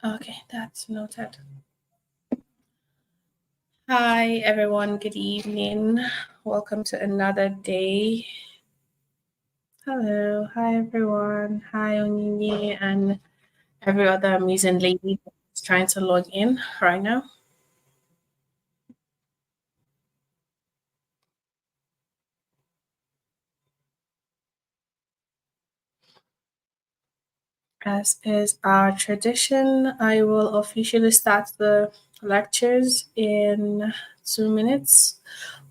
Okay, that's noted. Hi, everyone. Good evening. Welcome to another day. Hello. Hi, everyone. Hi, Onyinye, and every other amazing lady that's trying to log in right now. As is our tradition, I will officially start the lectures in 2 minutes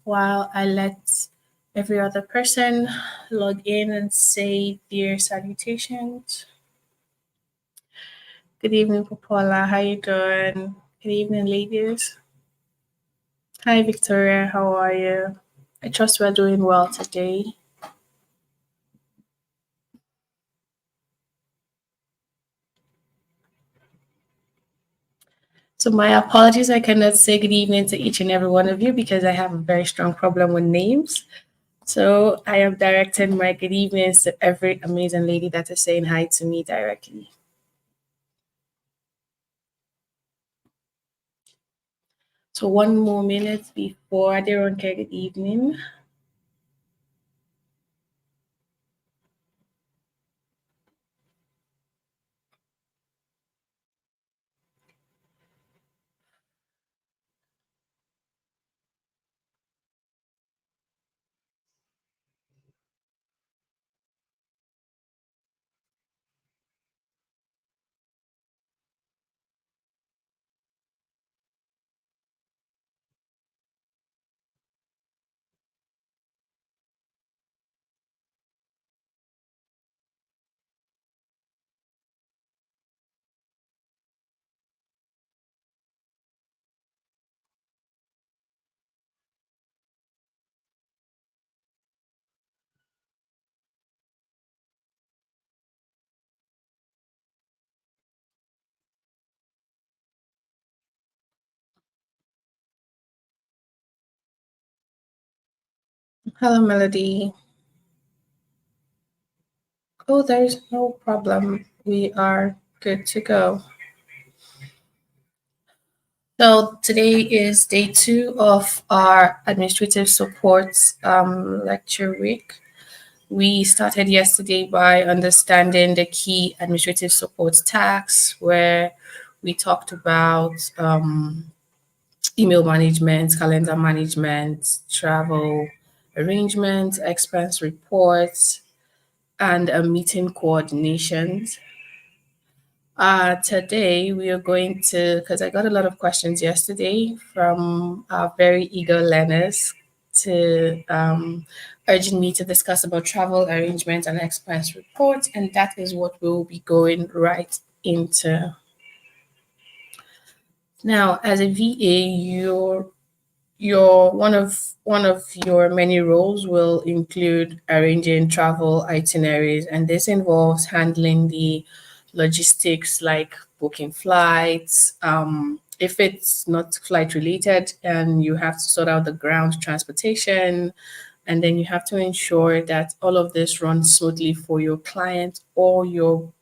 while I let every other person log in and say their salutations. Good evening, Popola. How you doing? Good evening, ladies. Hi, Victoria. How are you? I trust we're doing well today. So my apologies. I cannot say good evening to each and every one of you because I have a very strong problem with names. So I am directing my good evenings to every amazing lady that is saying hi to me directly. So one more minute before Aderonke, good evening. Hello, Melody. Oh, there's no problem. We are good to go. So today is day 2 of our administrative support lecture week. We started yesterday by understanding the key administrative support tasks, where we talked about email management, calendar management, travel arrangements, expense reports, and meeting coordinations. Today we are going to, because I got a lot of questions yesterday from our very eager learners to urging me to discuss about travel arrangements and expense reports, and that is what we'll be going right into. Now, as a VA, your one of your many roles will include arranging travel itineraries, and this involves handling the logistics like booking flights. If it's not flight related, and you have to sort out the ground transportation, and then you have to ensure that all of this runs smoothly for your client or your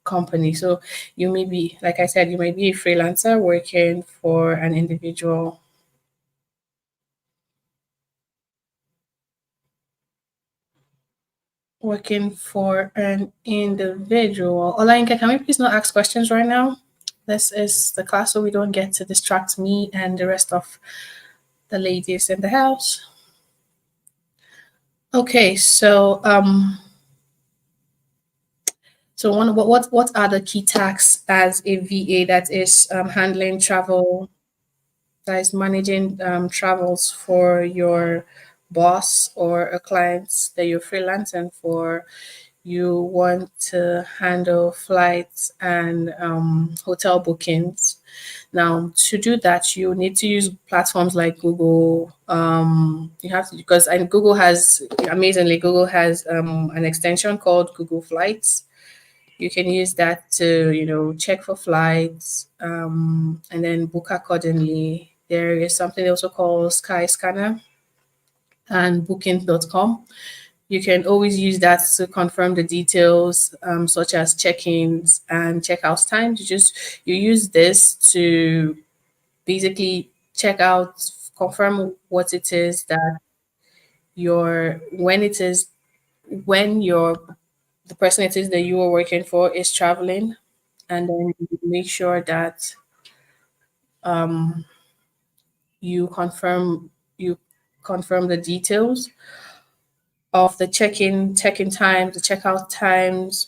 company. So you may be, like I said, you may be a freelancer working for an individual. Working for an individual. Olayinka, can we please not ask questions right now? This is the class so we don't get to distract me and the rest of the ladies in the house. Okay, so what are the key tasks as a VA that is handling travel, that is managing travels for your boss or a client that you're freelancing for? You want to handle flights and hotel bookings. Now, to do that, you need to use platforms like Google. You have to, because and Google has, amazingly, Google has an extension called Google Flights. You can use that to, check for flights, and then book accordingly. There is something also called Skyscanner and Booking.com. You can always use that to confirm the details, such as check-ins and check-out times. You use this to basically check out, confirm what it is that your when it is when your the person it is that you are working for is traveling, and then you make sure that you confirm the details of the check-in times, the checkout times,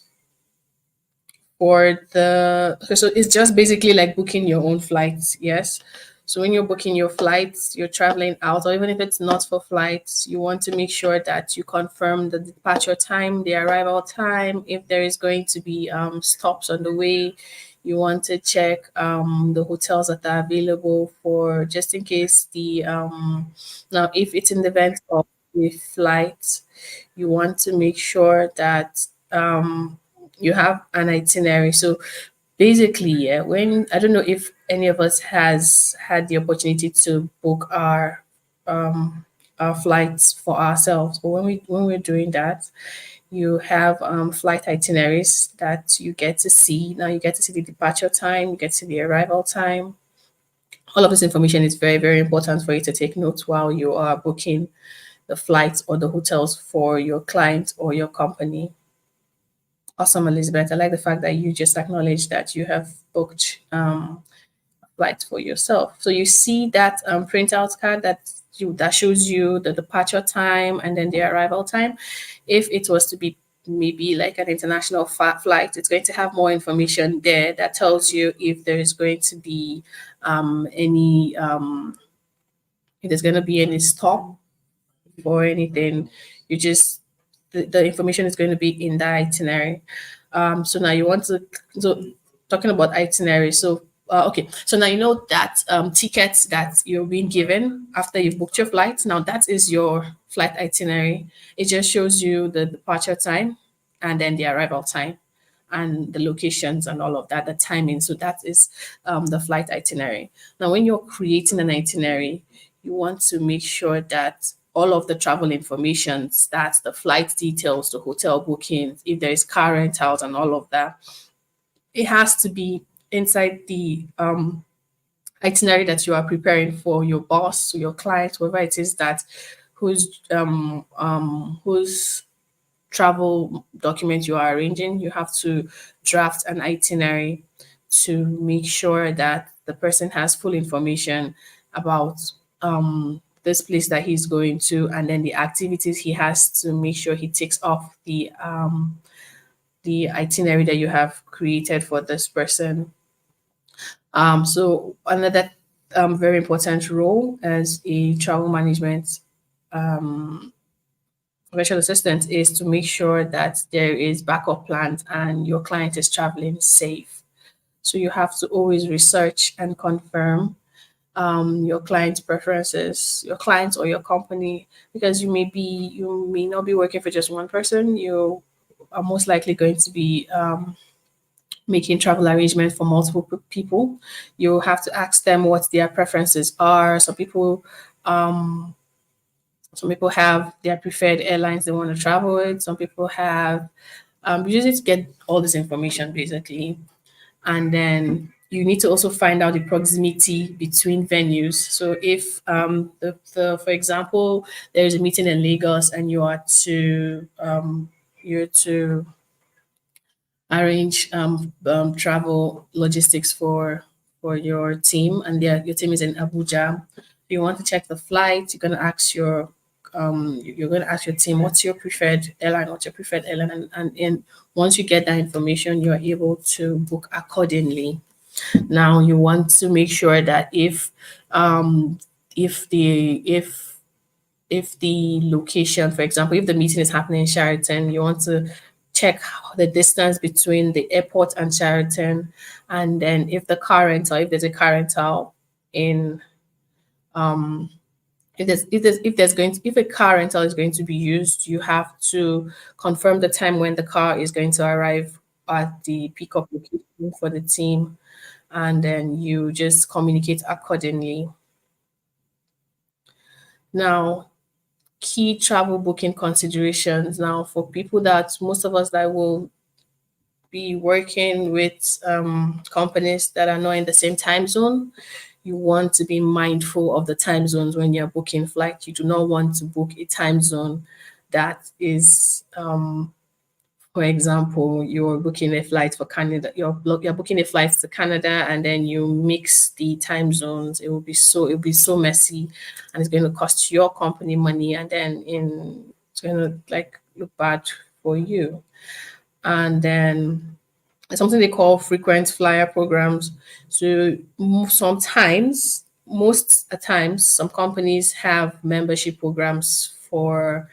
or so it's just basically like booking your own flights. Yes. So when you're booking your flights, you're traveling out, or even if it's not for flights, you want to make sure that you confirm the departure time, the arrival time. If there is going to be stops on the way, you want to check the hotels that are available, for just in case the now if it's in the event of a flight, you want to make sure that you have an itinerary. So basically, yeah, when I don't know if any of us has had the opportunity to book our flights for ourselves, but when we're doing that, you have flight itineraries that you get to see. Now you get to see the departure time, you get to see the arrival time. All of this information is very, very important for you to take notes while you are booking the flights or the hotels for your client or your company. Awesome, Elizabeth. I like the fact that you just acknowledged that you have booked a flight for yourself. So you see that printout card that shows you the departure time and then the arrival time. If it was to be maybe like an international flight, it's going to have more information there that tells you if there is going to be any if there's going to be any stop or anything. You just the information is going to be in the itinerary. So now you want to so talking about itinerary. So okay, so now you know that tickets that you're being given after you've booked your flight. Now that is your flight itinerary. It just shows you the departure time and then the arrival time and the locations and all of that, the timing. So that is the flight itinerary. Now, when you're creating an itinerary, you want to make sure that all of the travel information, that's the flight details, the hotel bookings, if there is car rentals and all of that, it has to be inside the itinerary that you are preparing for your boss, or your client, whoever it is that whose travel document you are arranging. You have to draft an itinerary to make sure that the person has full information about this place that he's going to, and then the activities he has to make sure he takes off the itinerary that you have created for this person. So another very important role as a travel management virtual assistant is to make sure that there is backup plans and your client is traveling safe. So you have to always research and confirm your client's preferences, your clients or your company, because you may not be working for just one person. You are most likely going to be making travel arrangements for multiple people. You have to ask them what their preferences are. Some people have their preferred airlines they want to travel with. Some people have you just need to get all this information basically, and then you need to also find out the proximity between venues. So if for example, there is a meeting in Lagos and you're to arrange travel logistics for your team, and your team is in Abuja. You want to check the flight. You're going to ask your team, what's your preferred airline? What's your preferred airline? And once you get that information, you're able to book accordingly. Now you want to make sure that if the if the location, for example, if the meeting is happening in Sheraton, you want to check the distance between the airport and Sheraton, and then if there's a car rental in if a car rental is going to be used, you have to confirm the time when the car is going to arrive at the pickup location for the team, and then you just communicate accordingly. Now, key travel booking considerations. Now, for people that most of us that will be working with companies that are not in the same time zone, you want to be mindful of the time zones when you're booking flight. You do not want to book a time zone that is, for example, you're booking a flight for Canada. You're booking a flight to Canada, and then you mix the time zones. It will be so messy, and it's going to cost your company money, and then it's going to like look bad for you. And then something they call frequent flyer programs. So sometimes, most at times, some companies have membership programs for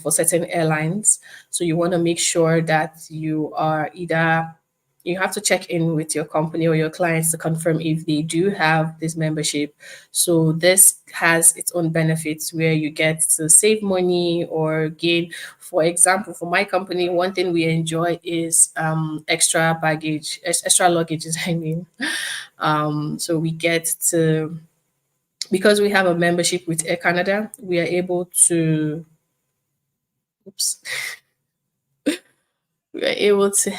certain airlines. So you want to make sure that you have to check in with your company or your clients to confirm if they do have this membership. So this has its own benefits where you get to save money or gain. For example, for my company, one thing we enjoy is extra baggage, extra luggages. I mean, so we get to, because we have a membership with Air Canada, we are able to. Oops. We're able to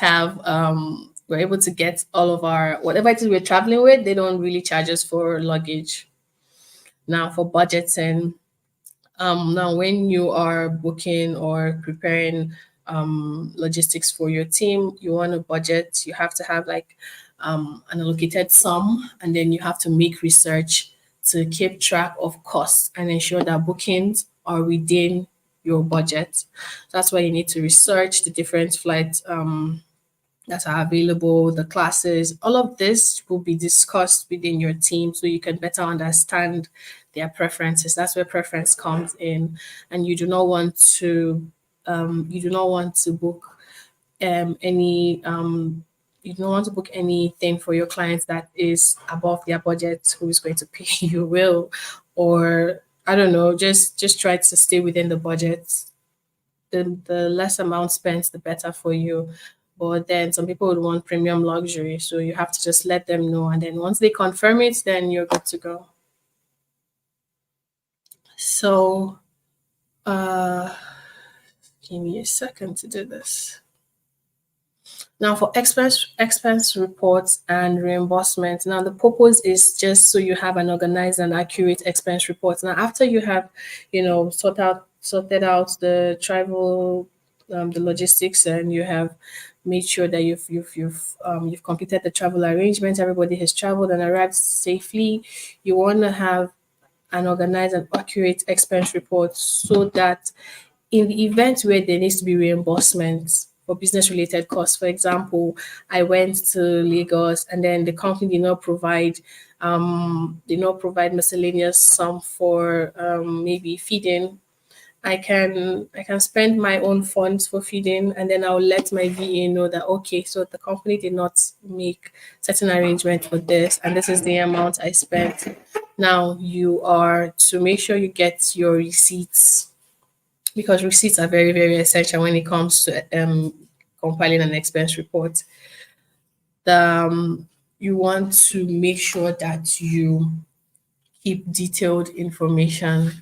get all of our whatever it is we're traveling with. They don't really charge us for luggage. Now for budgeting, now when you are booking or preparing logistics for your team, you want to budget. You have to have like an allocated sum, and then you have to make research to keep track of costs and ensure that bookings are within your budget. That's why you need to research the different flights that are available, the classes. All of this will be discussed within your team so you can better understand their preferences. That's where preference comes in, and you do not want to book any you don't want to book anything for your clients that is above their budget. Who is going to pay you will, or I don't know, just try to stay within the budget. The less amount spent, the better for you. But then some people would want premium luxury, so you have to just let them know, and then once they confirm it, then you're good to go. So, uh, give me a second to do this. Now, for expense reports and reimbursement. Now, the purpose is just so you have an organized and accurate expense report. Now, after you have, sorted out the travel, the logistics, and you have made sure that you've completed the travel arrangements. Everybody has traveled and arrived safely. You want to have an organized and accurate expense report so that in the event where there needs to be reimbursements for business related costs, for example, I went to Lagos and then the company did not provide miscellaneous sum for maybe feeding. I can spend my own funds for feeding, and then I'll let my VA know that okay, so the company did not make certain arrangement for this, and this is the amount I spent. Now you are to make sure you get your receipts, because receipts are very, very essential when it comes to compiling an expense report. You want to make sure that you keep detailed information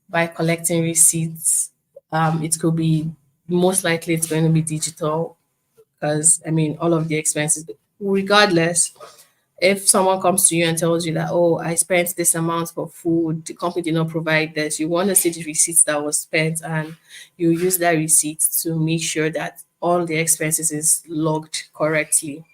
by collecting receipts. It could be, most likely it's going to be digital, because I mean all of the expenses, regardless. If someone comes to you and tells you that, oh, I spent this amount for food, the company did not provide this, you want to see the receipts that was spent, and you use that receipt to make sure that all the expenses is logged correctly.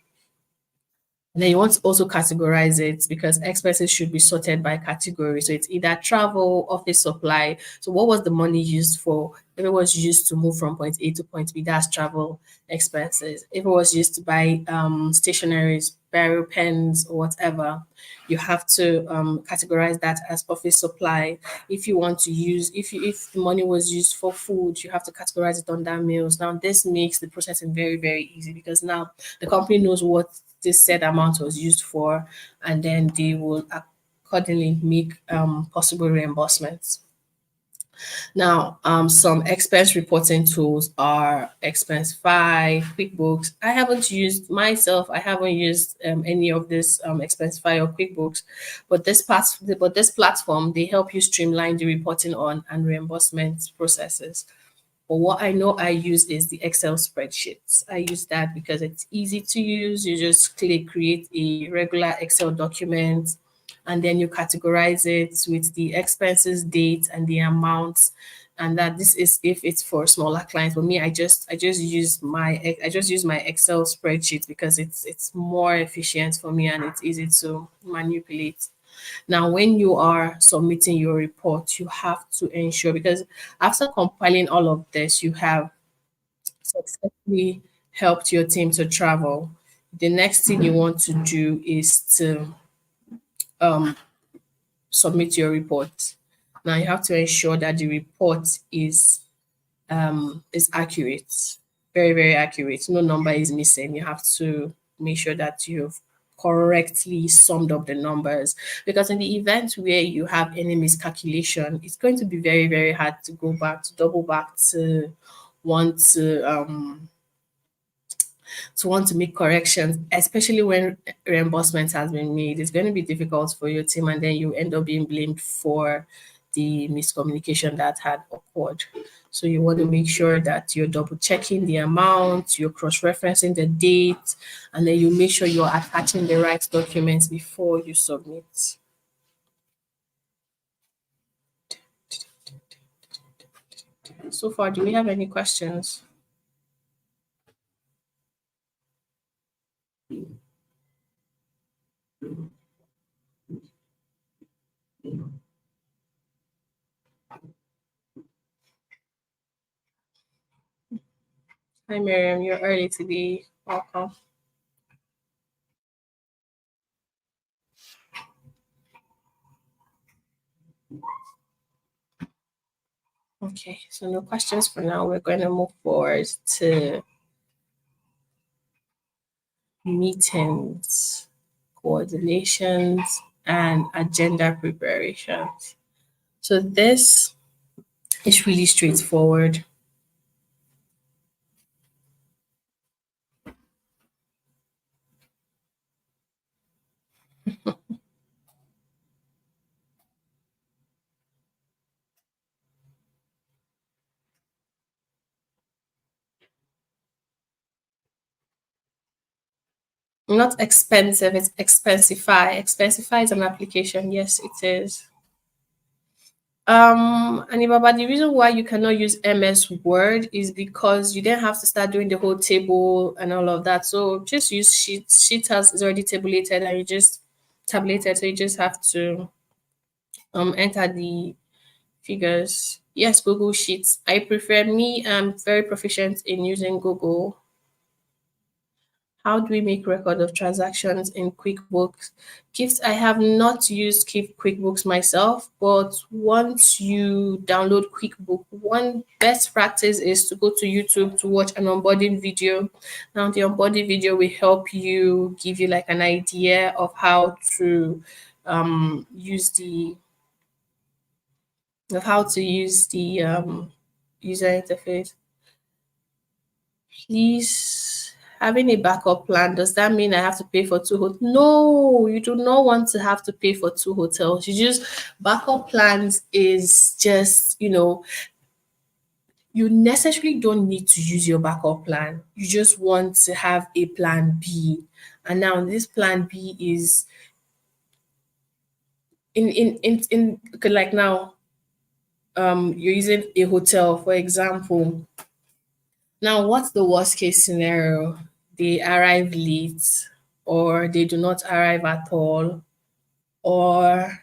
And then you want to also categorize it, because expenses should be sorted by category. So it's either travel, office supply. So what was the money used for? If it was used to move from point A to point B, that's travel expenses. If it was used to buy stationaries, barrel pens, or whatever, you have to categorize that as office supply. If you want to use, if the money was used for food, you have to categorize it under meals. Now this makes the processing very, very easy, because now the company knows what this said amount was used for, and then they will accordingly make possible reimbursements. Now, some expense reporting tools are Expensify, QuickBooks. I haven't used myself. I haven't used any of this Expensify or QuickBooks, but this platform they help you streamline the reporting on and reimbursement processes. But what I know I use is the Excel spreadsheets. I use that because it's easy to use. You just click create a regular Excel document and then you categorize it with the expenses, date, and the amounts. And that this is if it's for smaller clients. For me, I just use my Excel spreadsheet because it's more efficient for me and it's easy to manipulate. Now, when you are submitting your report, you have to ensure because after compiling all of this, you have successfully helped your team to travel. The next thing you want to do is to submit your report. Now, you have to ensure that the report is accurate, very, very accurate. No number is missing. You have to make sure that you've correctly summed up the numbers because in the event where you have any miscalculation, it's going to be very, very hard to go back to double back to want to want to make corrections, especially when reimbursement has been made. It's going to be difficult for your team, and then you end up being blamed for the miscommunication that had occurred. So you want to make sure that you're double checking the amount, you're cross referencing the date, and then you make sure you're attaching the right documents before you submit. So far, do we have any questions? Hi, Miriam. You're early today. Welcome. Okay, so no questions for now. We're going to move forward to meetings, coordinations, and agenda preparations. So this is really straightforward. Not expensive, it's Expensify. Expensify is an application. Yes, it is. Anibaba, the reason why you cannot use MS Word is because you then have to start doing the whole table and all of that. So just use Sheet. Sheet has is already tabulated and you just tabulated. So you just have to enter the figures. Yes, Google Sheets. I prefer me. I'm very proficient in using Google. How do we make record of transactions in QuickBooks? Gifts, I have not used QuickBooks myself, but once you download QuickBook, one best practice is to go to YouTube to watch an onboarding video. Now, the onboarding video will help you give you like an idea of how to use the user interface. Please, having a backup plan, does that mean I have to pay for two hotels? No, you do not want to have to pay for two hotels. You just, backup plans is just, you necessarily don't need to use your backup plan. You just want to have a plan B. And now this plan B is okay, like now, you're using a hotel, for example. Now, what's the worst case scenario? They arrive late, or they do not arrive at all, or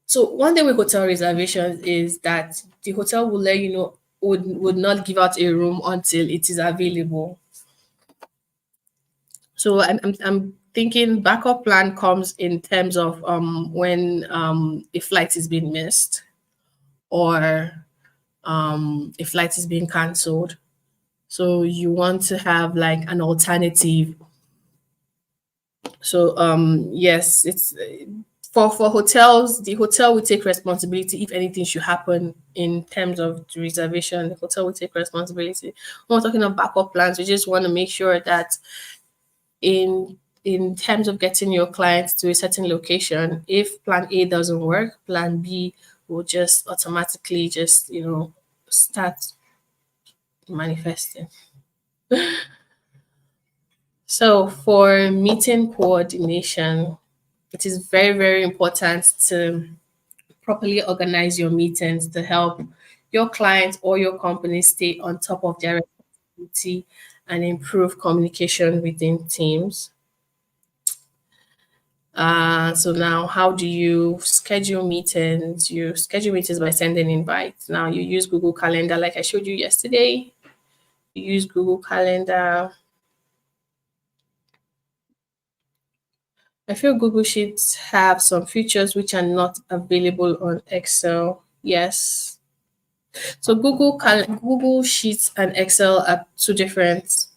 so one day with hotel reservations is that the hotel will let you know would not give out a room until it is available. So I'm thinking backup plan comes in terms of when a flight is being missed or a flight is being cancelled. So you want to have like an alternative. So yes, it's For hotels, the hotel will take responsibility if anything should happen in terms of the reservation. The hotel will take responsibility. When we're talking of backup plans, we just want to make sure that in terms of getting your clients to a certain location, if plan A doesn't work, plan B will just automatically just, start manifesting. So for meeting coordination, it is very, very important to properly organize your meetings to help your clients or your company stay on top of their responsibility and improve communication within teams. So now, how do you schedule meetings? You schedule meetings by sending invites. Now you use Google Calendar, like I showed you yesterday. You use Google Calendar. I feel Google Sheets have some features which are not available on Excel. Yes. So Google Sheets and Excel are two different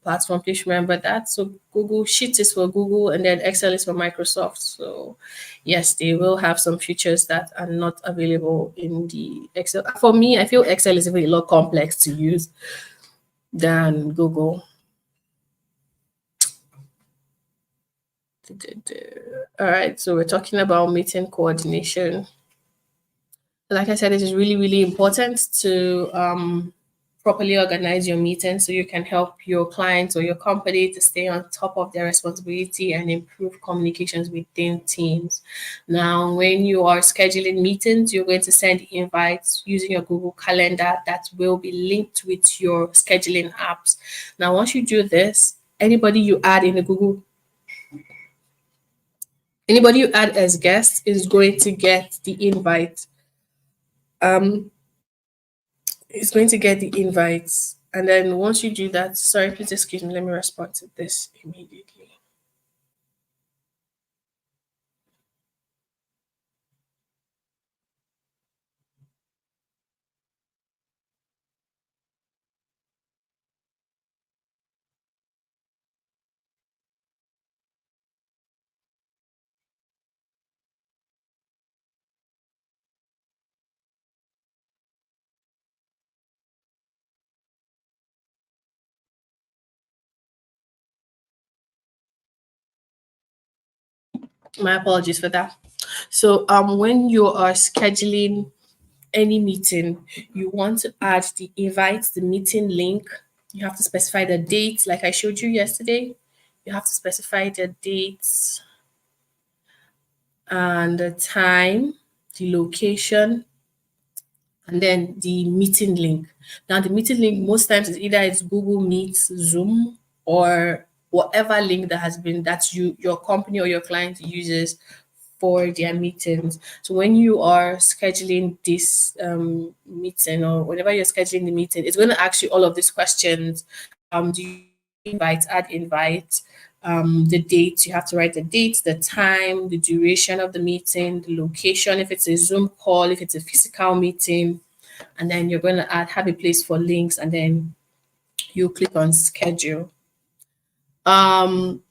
platforms. Please remember that. So Google Sheets is for Google and then Excel is for Microsoft. So yes, they will have some features that are not available in the Excel. For me, I feel Excel is a lot complex to use than Google. All right, so we're talking about meeting coordination. Like I said, it is really, really important to properly organize your meetings so you can help your clients or your company to stay on top of their responsibility and improve communications within teams. Now, when you are scheduling meetings, you're going to send invites using your Google Calendar that will be linked with your scheduling apps. Now, once you do this, anybody you add as guest is going to get the invite. Um, It's going to get the invites. And then once you do that, sorry, please excuse me, let me respond to this immediately. My apologies for that. So when you are scheduling any meeting, you want to add the invite, the meeting link. You have to specify the date, like I showed you yesterday. You have to specify the dates and the time, the location, and then the meeting link. Now, the meeting link most times is either it's Google Meet, Zoom, or whatever link that your company or your client uses for their meetings. So when you are scheduling this meeting or whenever you're scheduling the meeting, it's going to ask you all of these questions. Do you add invite, the date, you have to write the date, the time, the duration of the meeting, the location, if it's a Zoom call, if it's a physical meeting, and then you're going to have a place for links, and then you click on schedule.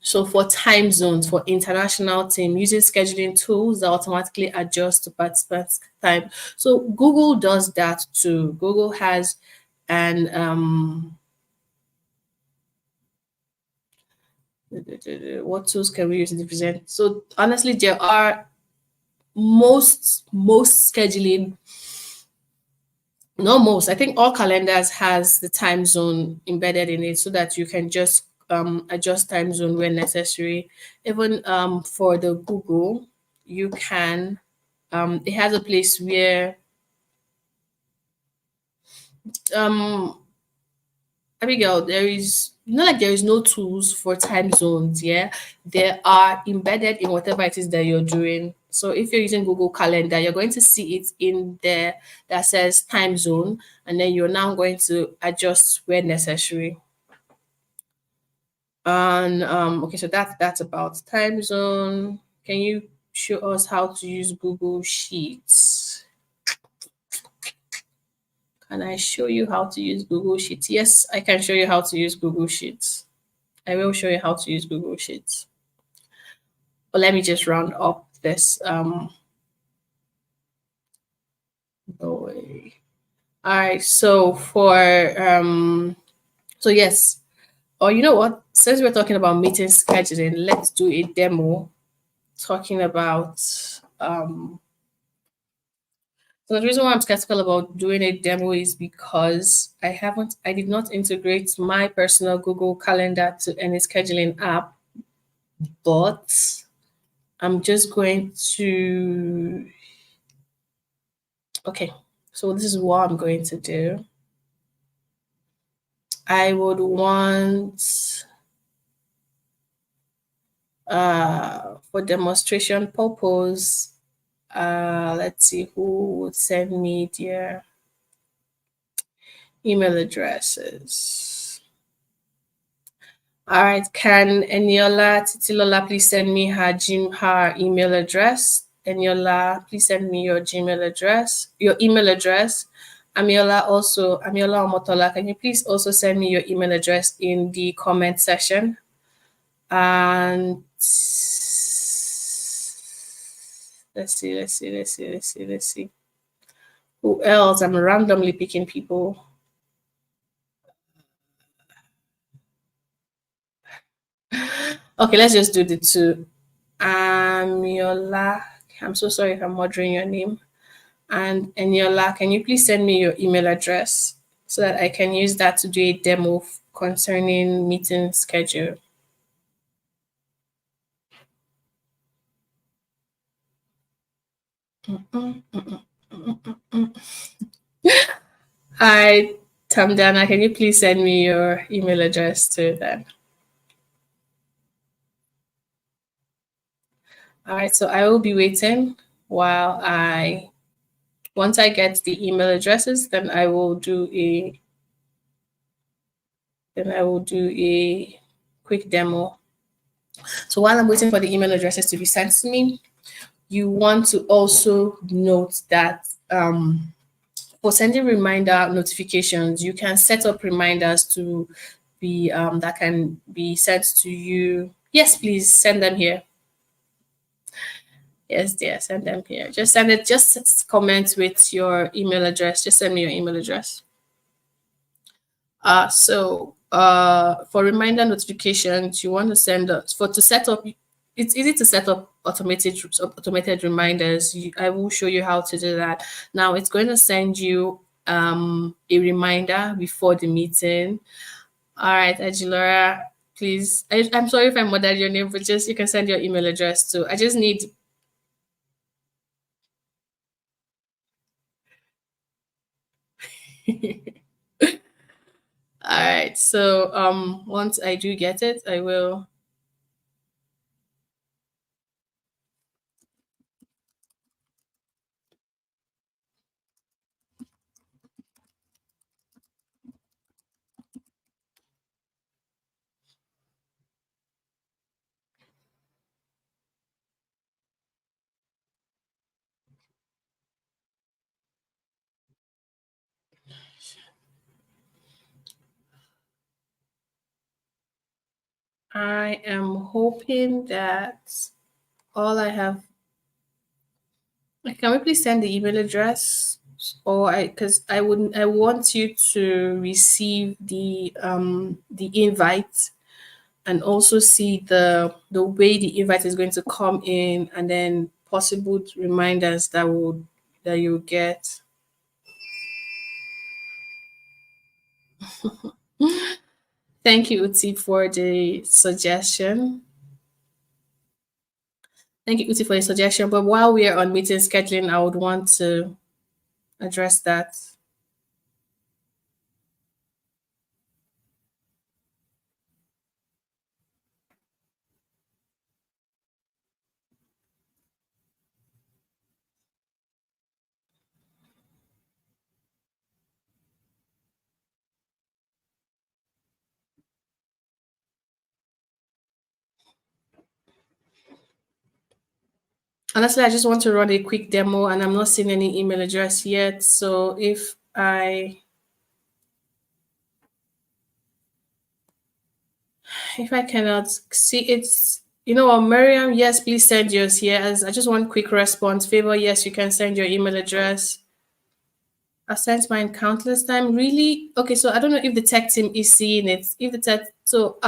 So for time zones for international team, using scheduling tools that automatically adjust to participants' time. So Google does that too. Google has an what tools can we use to present? So honestly, there are most scheduling, not most, I think all calendars has the time zone embedded in it so that you can just adjust time zone when necessary. Even for the Google, you can it has a place where um Abigail, there is not like there is no tools for time zones, yeah. They are embedded in whatever it is that you're doing. So if you're using Google Calendar, you're going to see it in there that says time zone, and then you're now going to adjust where necessary. And okay, so that's about time zone. Can you show us how to use Google Sheets? Can I show you how to use Google Sheets? Yes, I can show you how to use Google Sheets. I will show you how to use Google Sheets. But let me just round up this. No way. All right. So yes. Or you know what? Since we're talking about meeting scheduling, let's do a demo talking about so the reason why I'm skeptical about doing a demo is because I did not integrate my personal Google Calendar to any scheduling app, but I'm just going to, okay, so this is what I'm going to do. I would want, for demonstration purpose, let's see who would send me their email addresses. All right, can Eniola Titilola please send me her email address? Eniola, please send me your Gmail address, your email address. Amiola Omotola, can you please also send me your email address in the comment section? And let's see. Who else? I'm randomly picking people. Okay, let's just do the two. Amiola, I'm so sorry if I'm murdering your name. And Eniola, can you please send me your email address so that I can use that to do a demo concerning meeting schedule? Hi, Tamdana, can you please send me your email address too then? All right, so I will be waiting while once I get the email addresses, then I will do a quick demo. So while I'm waiting for the email addresses to be sent to me, you want to also note that for sending reminder notifications, you can set up reminders to be that can be sent to you. Yes, please send them here. Yes, dear, send them here. Just send it. Just comment with your email address. Just send me your email address. For reminder notifications, you want to send us for to set up. It's easy to set up automated reminders. I will show you how to do that. Now it's going to send you a reminder before the meeting. All right, Ajilora, please. I'm sorry if I murdered your name, but just you can send your email address too. I just need. All right. So once I do get it, I will. I am hoping that all I have. Can we please send the email address, or because I want you to receive the invite and also see the way the invite is going to come in, and then possible reminders that you get. Thank you, Uti, for the suggestion. Thank you, Uti, for the suggestion. But while we are on meeting scheduling, I would want to address that. Honestly, I just want to run a quick demo and I'm not seeing any email address yet. So if I cannot see it, You know what, Miriam? Yes, please send yours here. As I just want quick response. Favor, yes, you can send your email address. I sent mine countless time. Really? Okay, so I don't know if the tech team is seeing it. If the tech, so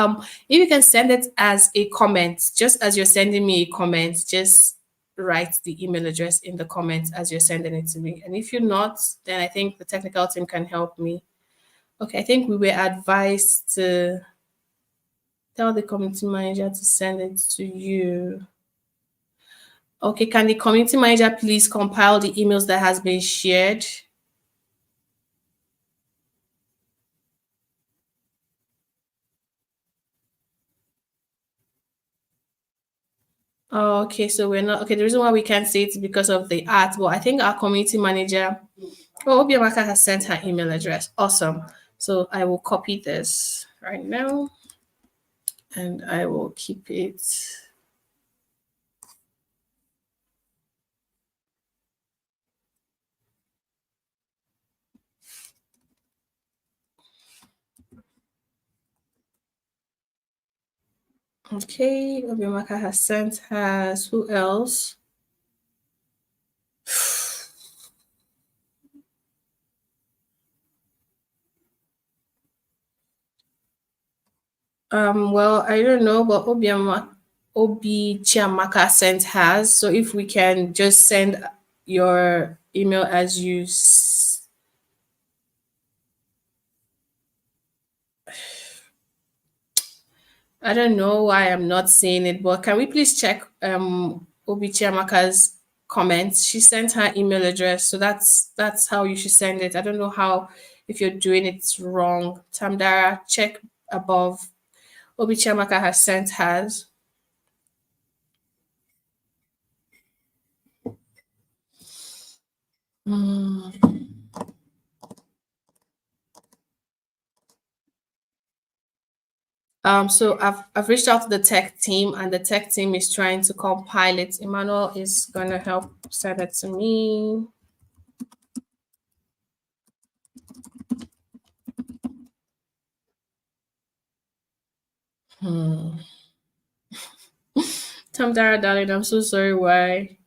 if you can send it as a comment, just as you're sending me a comment, just write the email address in the comments as you're sending it to me. And if you're not, then I think the technical team can help me. Okay, I think we were advised to tell the community manager to send it to you. Okay, can the community manager please compile the emails that has been shared? Oh, okay, so we're not okay. The reason why we can't see it is because of the art, but I think our community manager, oh, Obiamaka has sent her email address. Awesome. So I will copy this right now and I will keep it. Okay, Obiamaka has sent hers. Who else? Well, I don't know, but Obi Chiamaka sent hers. So if we can just send your email as you I don't know why I'm not seeing it, but can we please check Obi Chiamaka's comments? She sent her email address, so that's how you should send it. I don't know how if you're doing it wrong. Tamdara, check above. Obi Chiamaka has sent hers. So I've reached out to the tech team, and the tech team is trying to compile it. Emmanuel is gonna help send it to me. Tamdara, darling, I'm so sorry. Why?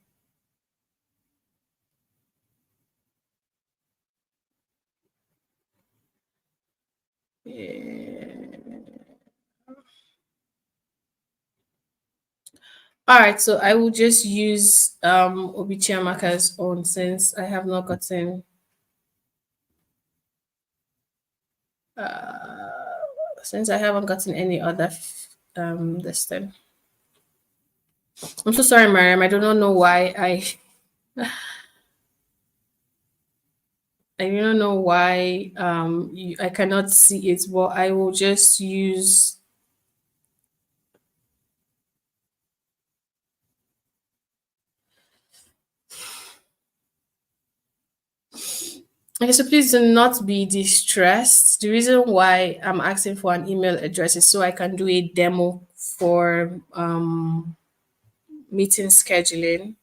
All right, so I will just use Obichiamaka's own since I have not gotten since I haven't gotten any other this thing. I'm so sorry, Mariam. I do not know why I do not know why I cannot see it, but I will just use. Okay, so please do not be distressed. The reason why I'm asking for an email address is so I can do a demo for meeting scheduling.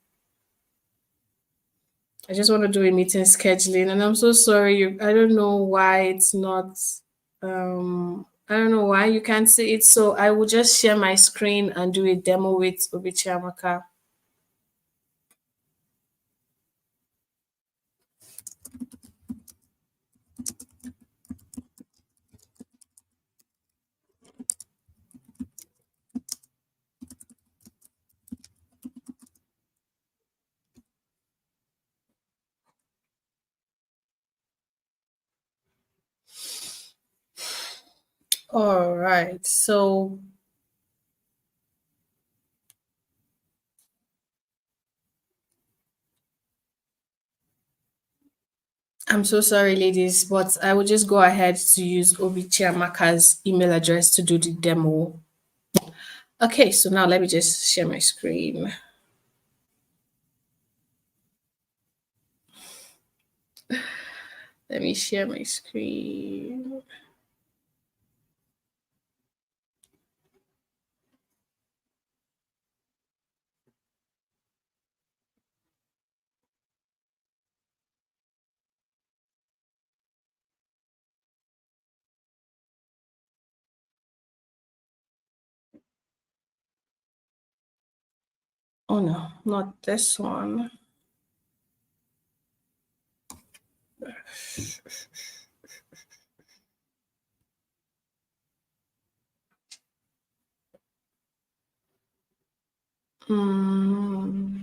I just want to do a meeting scheduling, and I'm so sorry. I don't know why it's not. I don't know why you can't see it. So I will just share my screen and do a demo with Obichiamaka. All right. So I'm so sorry, ladies, but I will just go ahead to use Obichiamaka's email address to do the demo. Okay, so now let me just share my screen. Let me share my screen. Oh no, not this one. Hmm.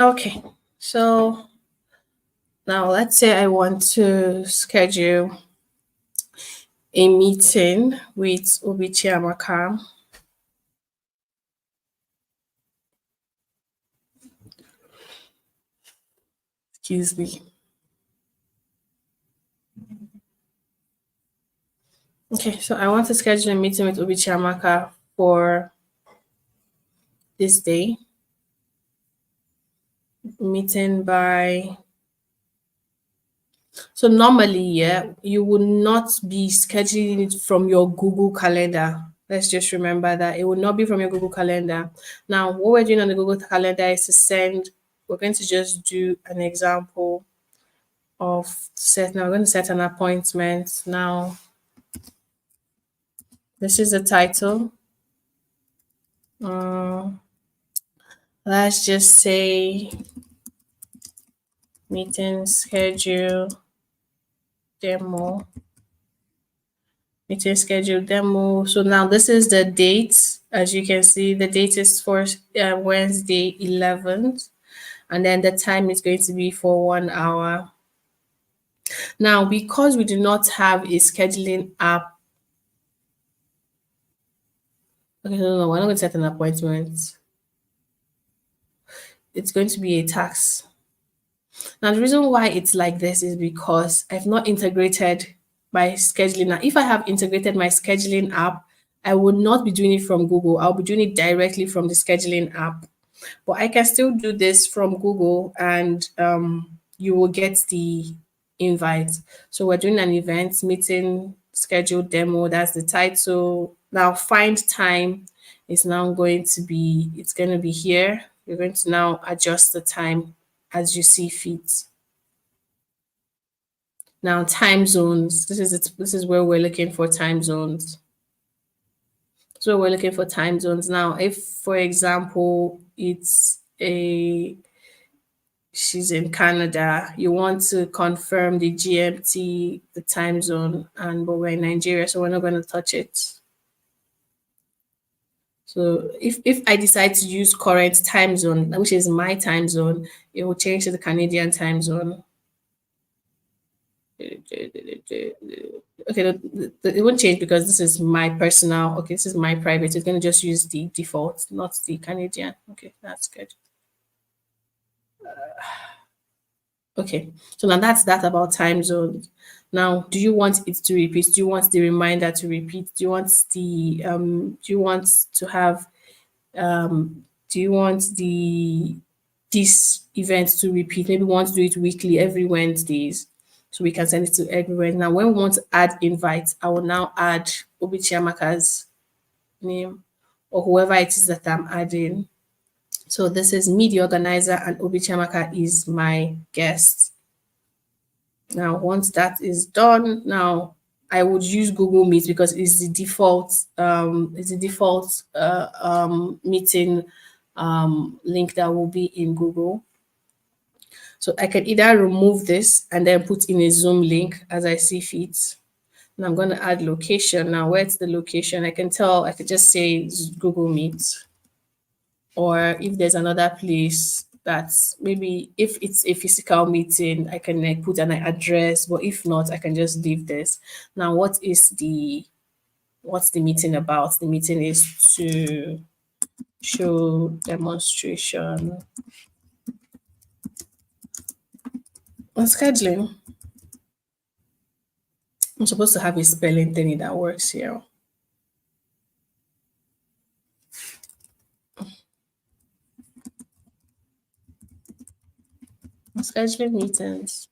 Okay, so now let's say I want to schedule a meeting with Obichi Amaka. Excuse me. Okay, so I want to schedule a meeting with Obichi Amaka for this day. Meeting by So normally, yeah, you will not be scheduling it from your Google Calendar. Let's just remember that it will not be from your Google Calendar. Now, what we're doing on the Google Calendar is to send. We're going to just do an example of set. Now, we're going to set an appointment. Now, this is the title. Uh, let's just say meeting schedule demo. Meeting schedule demo. So now this is the date. As you can see, the date is for Wednesday 11th, and then the time is going to be for 1 hour. Now, because we do not have a scheduling app, okay, no, we're not going to set an appointment. It's going to be a task. Now, the reason why it's like this is because I've not integrated my scheduling app. If I have integrated my scheduling app, I would not be doing it from Google. I'll be doing it directly from the scheduling app. But I can still do this from Google, and you will get the invite. So we're doing an event meeting schedule demo. That's the title. Now find time is now going to be, it's going to be here. You're going to now adjust the time as you see fit. Now time zones. This is it. This is where we're looking for time zones. So we're looking for time zones. Now, if for example it's a she's in Canada, you want to confirm the GMT, the time zone, and but we're in Nigeria, so we're not going to touch it. So if I decide to use current time zone, which is my time zone, it will change to the Canadian time zone. Okay, it won't change because this is my personal. Okay, this is my private. It's going to just use the default, not the Canadian. Okay, that's good. Okay, so now that's that about time zones. Now, do you want it to repeat? Do you want the reminder to repeat? Do you want the do you want to have do you want the this event to repeat? Maybe we want to do it weekly every Wednesdays. So we can send it to everywhere. Now, when we want to add invites, I will now add Obichiamaka's name or whoever it is that I'm adding. So this is me, the organizer, and Obichiamaka is my guest. Now, once that is done, now I would use Google Meet because it's the default meeting link that will be in Google. So I can either remove this and then put in a Zoom link as I see fit. And I'm going to add location. Now, where's the location? I can tell, I could just say Google Meet. Or if there's another place that's maybe if it's a physical meeting, I can like put an address, but if not, I can just leave this. Now, what's the meeting about? The meeting is to show demonstration on scheduling. I'm supposed to have a spelling thingy that works here. Scheduling meetings.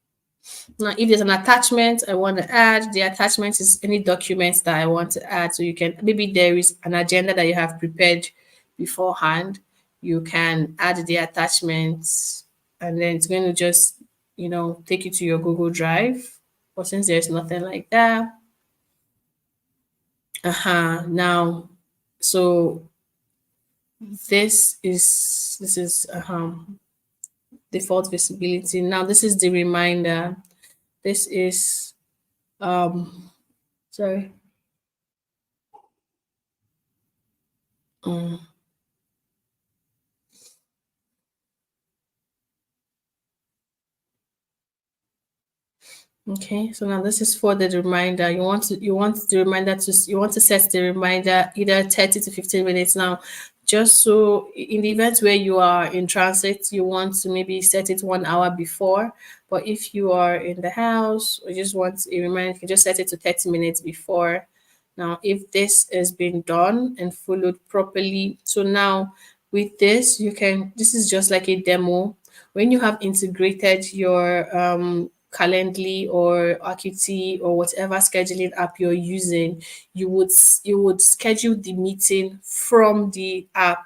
Now, if there's an attachment I want to add, the attachment is any documents that I want to add. So you can, maybe there is an agenda that you have prepared beforehand. You can add the attachments, and then it's going to just, take you to your Google Drive. But since there's nothing like that, now, so this is default visibility. Now this is the reminder. This is sorry. Okay, so now this is for the reminder. You want to set the reminder either 30 to 15 minutes now. Just so in the event where you are in transit, you want to maybe set it 1 hour before. But if you are in the house or just want a reminder, you can just set it to 30 minutes before. Now, if this has been done and followed properly, so now with this, this is just like a demo. When you have integrated your Calendly or Acuity or whatever scheduling app you're using, you would schedule the meeting from the app,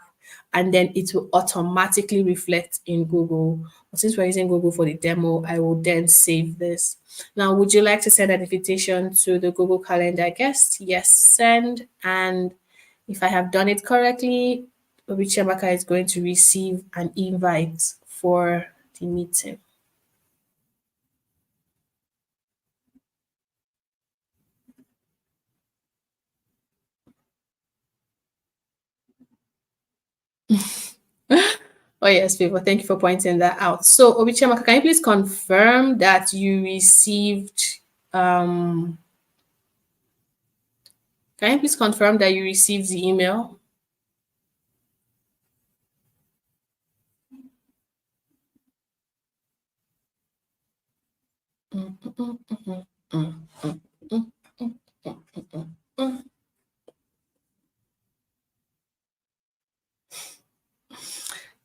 and then it will automatically reflect in Google. But since we're using Google for the demo, I will then save this. Now, would you like to send an invitation to the Google Calendar guest? Yes, send. And if I have done it correctly, Obichiamaka is going to receive an invite for the meeting. Oh yes, people. Thank you for pointing that out. So, Obichiamaka, can you please confirm that you received? Um, can you please confirm that you received the email?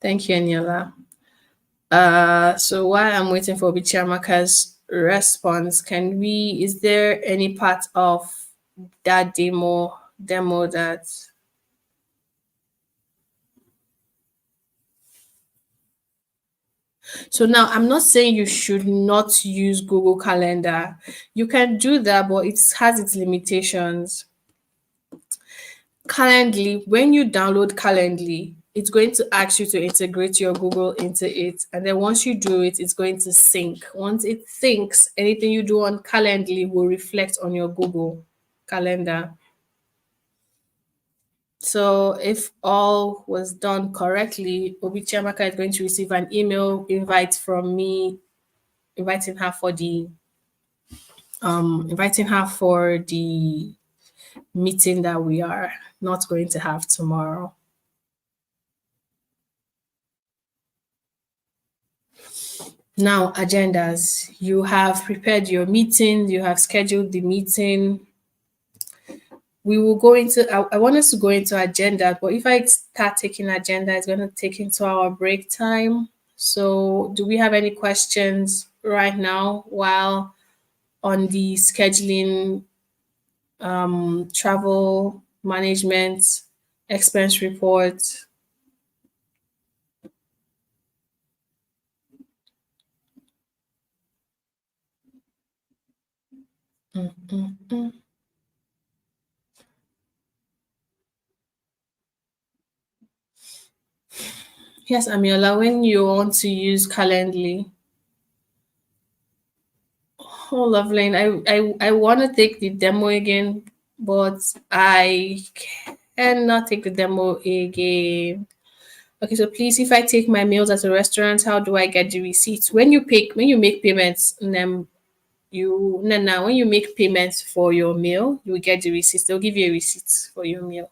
Thank you, Anila. So while I'm waiting for Obichiamaka's response, is there any part of that demo that So now I'm not saying you should not use Google Calendar. You can do that, but it has its limitations. Calendly, when you download Calendly, it's going to ask you to integrate your Google into it. And then once you do it, it's going to sync. Once it syncs, anything you do on Calendly will reflect on your Google Calendar. So if all was done correctly, Obichiamaka is going to receive an email invite from me inviting her for the meeting that we are not going to have tomorrow. Now, agendas. You have prepared your meeting, you have scheduled the meeting. We will go into, I want us to go into agenda, but if I start taking agenda, it's going to take into our break time. So, do we have any questions right now while on the scheduling, travel management, expense report? Yes, Amiola, when you want to use Calendly. Oh, lovely. And I want to take the demo again, but I cannot take the demo again. Okay, so please, if I take my meals at a restaurant, how do I get the receipts? When you make payments, then when you make payments for your meal, you will get the receipts. They'll give you a receipt for your meal.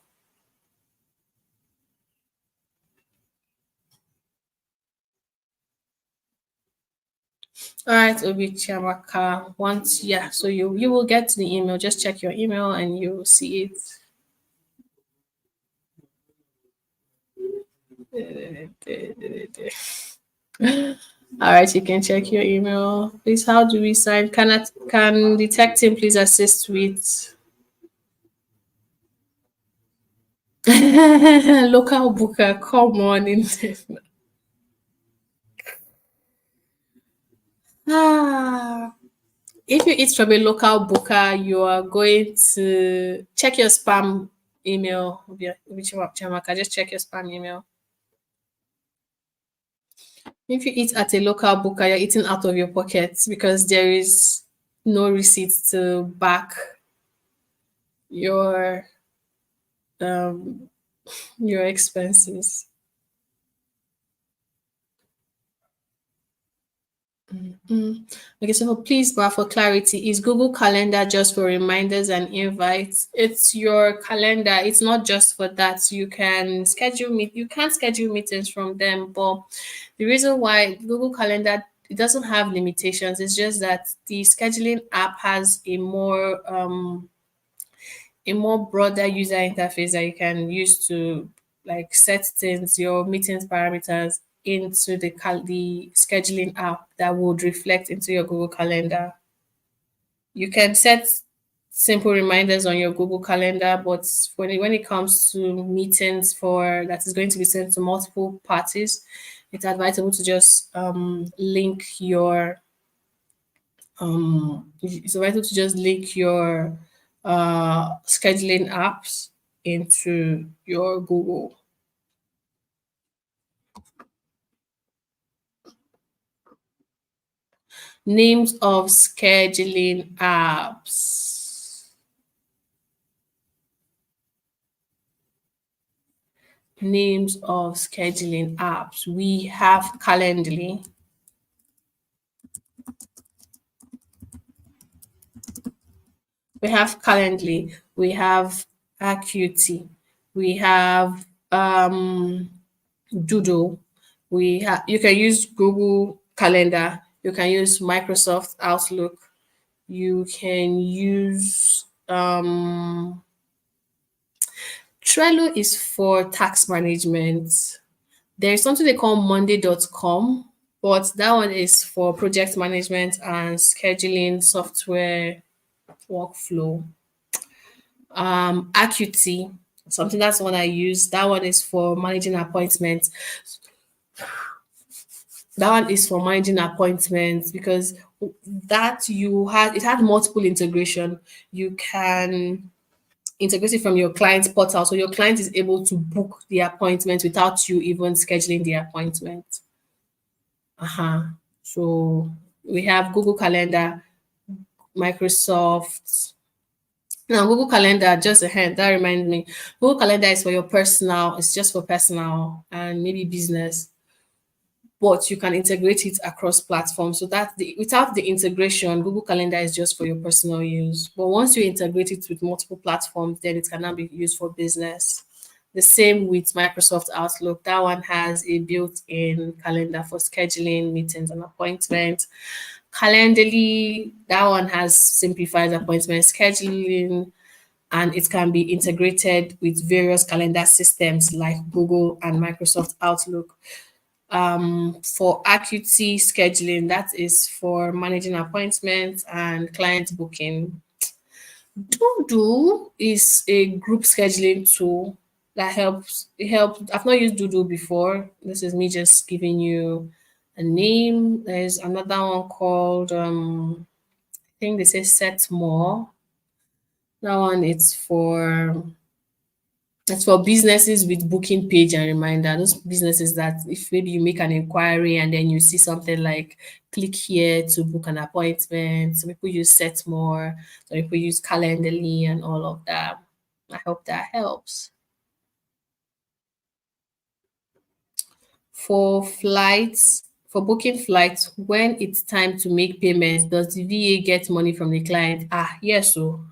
All right, Obi Chiamaka. Once, yeah, so you will get the email. Just check your email and you will see it. All right, you can check your email. Please, how do we sign? Can the tech team please assist with? Local booker, come on. Ah, if you eat from a local booker, you are going to check your spam email. Chamaka, just check your spam email. If you eat at a local booker, you're eating out of your pocket because there is no receipt to back your um your expenses. Mm. Okay, so please, but for clarity, is Google Calendar just for reminders and invites? It's your calendar. It's not just for that. You can schedule meetings from them, but the reason why Google Calendar, it doesn't have limitations. It's just that the scheduling app has a more broader user interface that you can use to like set things, your meetings parameters into the scheduling app that would reflect into your Google Calendar. You can set simple reminders on your Google Calendar, but when it comes to meetings for that is going to be sent to multiple parties, it's advisable to just link your it's vital to just link your scheduling apps into your Google. Names of scheduling apps. Names of scheduling apps. We have Calendly. We have Calendly. We have Acuity. We have Doodle. You can use Google Calendar. You can use Microsoft Outlook. You can use Trello is for tax management. There is something they call Monday.com, but that one is for project management and scheduling software workflow. Acuity, something that's the one I use. That one is for managing appointments. That one is for managing appointments because it had multiple integration. You can integrate it from your client's portal. So your client is able to book the appointment without you even scheduling the appointment. Uh-huh. So we have Google Calendar, Microsoft. Now, Google Calendar, just ahead, that reminds me. Google Calendar is for your personal, it's just for personal and maybe business, but you can integrate it across platforms. So that without the integration, Google Calendar is just for your personal use. But once you integrate it with multiple platforms, then it can now be used for business. The same with Microsoft Outlook. That one has a built-in calendar for scheduling meetings and appointments. Calendly, that one has simplified appointment scheduling and it can be integrated with various calendar systems like Google and Microsoft Outlook. For Acuity scheduling, that is for managing appointments and client booking. Doodle is a group scheduling tool that helps. It helps. I've not used Doodle before. This is me just giving you a name. There's another one called I think they say Set More. That one it's for businesses with booking page and reminder. Those businesses that if maybe you make an inquiry and then you see something like click here to book an appointment. Some people use Set More, some people use Calendly and all of that. I hope that helps. For booking flights, when it's time to make payments, does the VA get money from the client? Ah, yes, so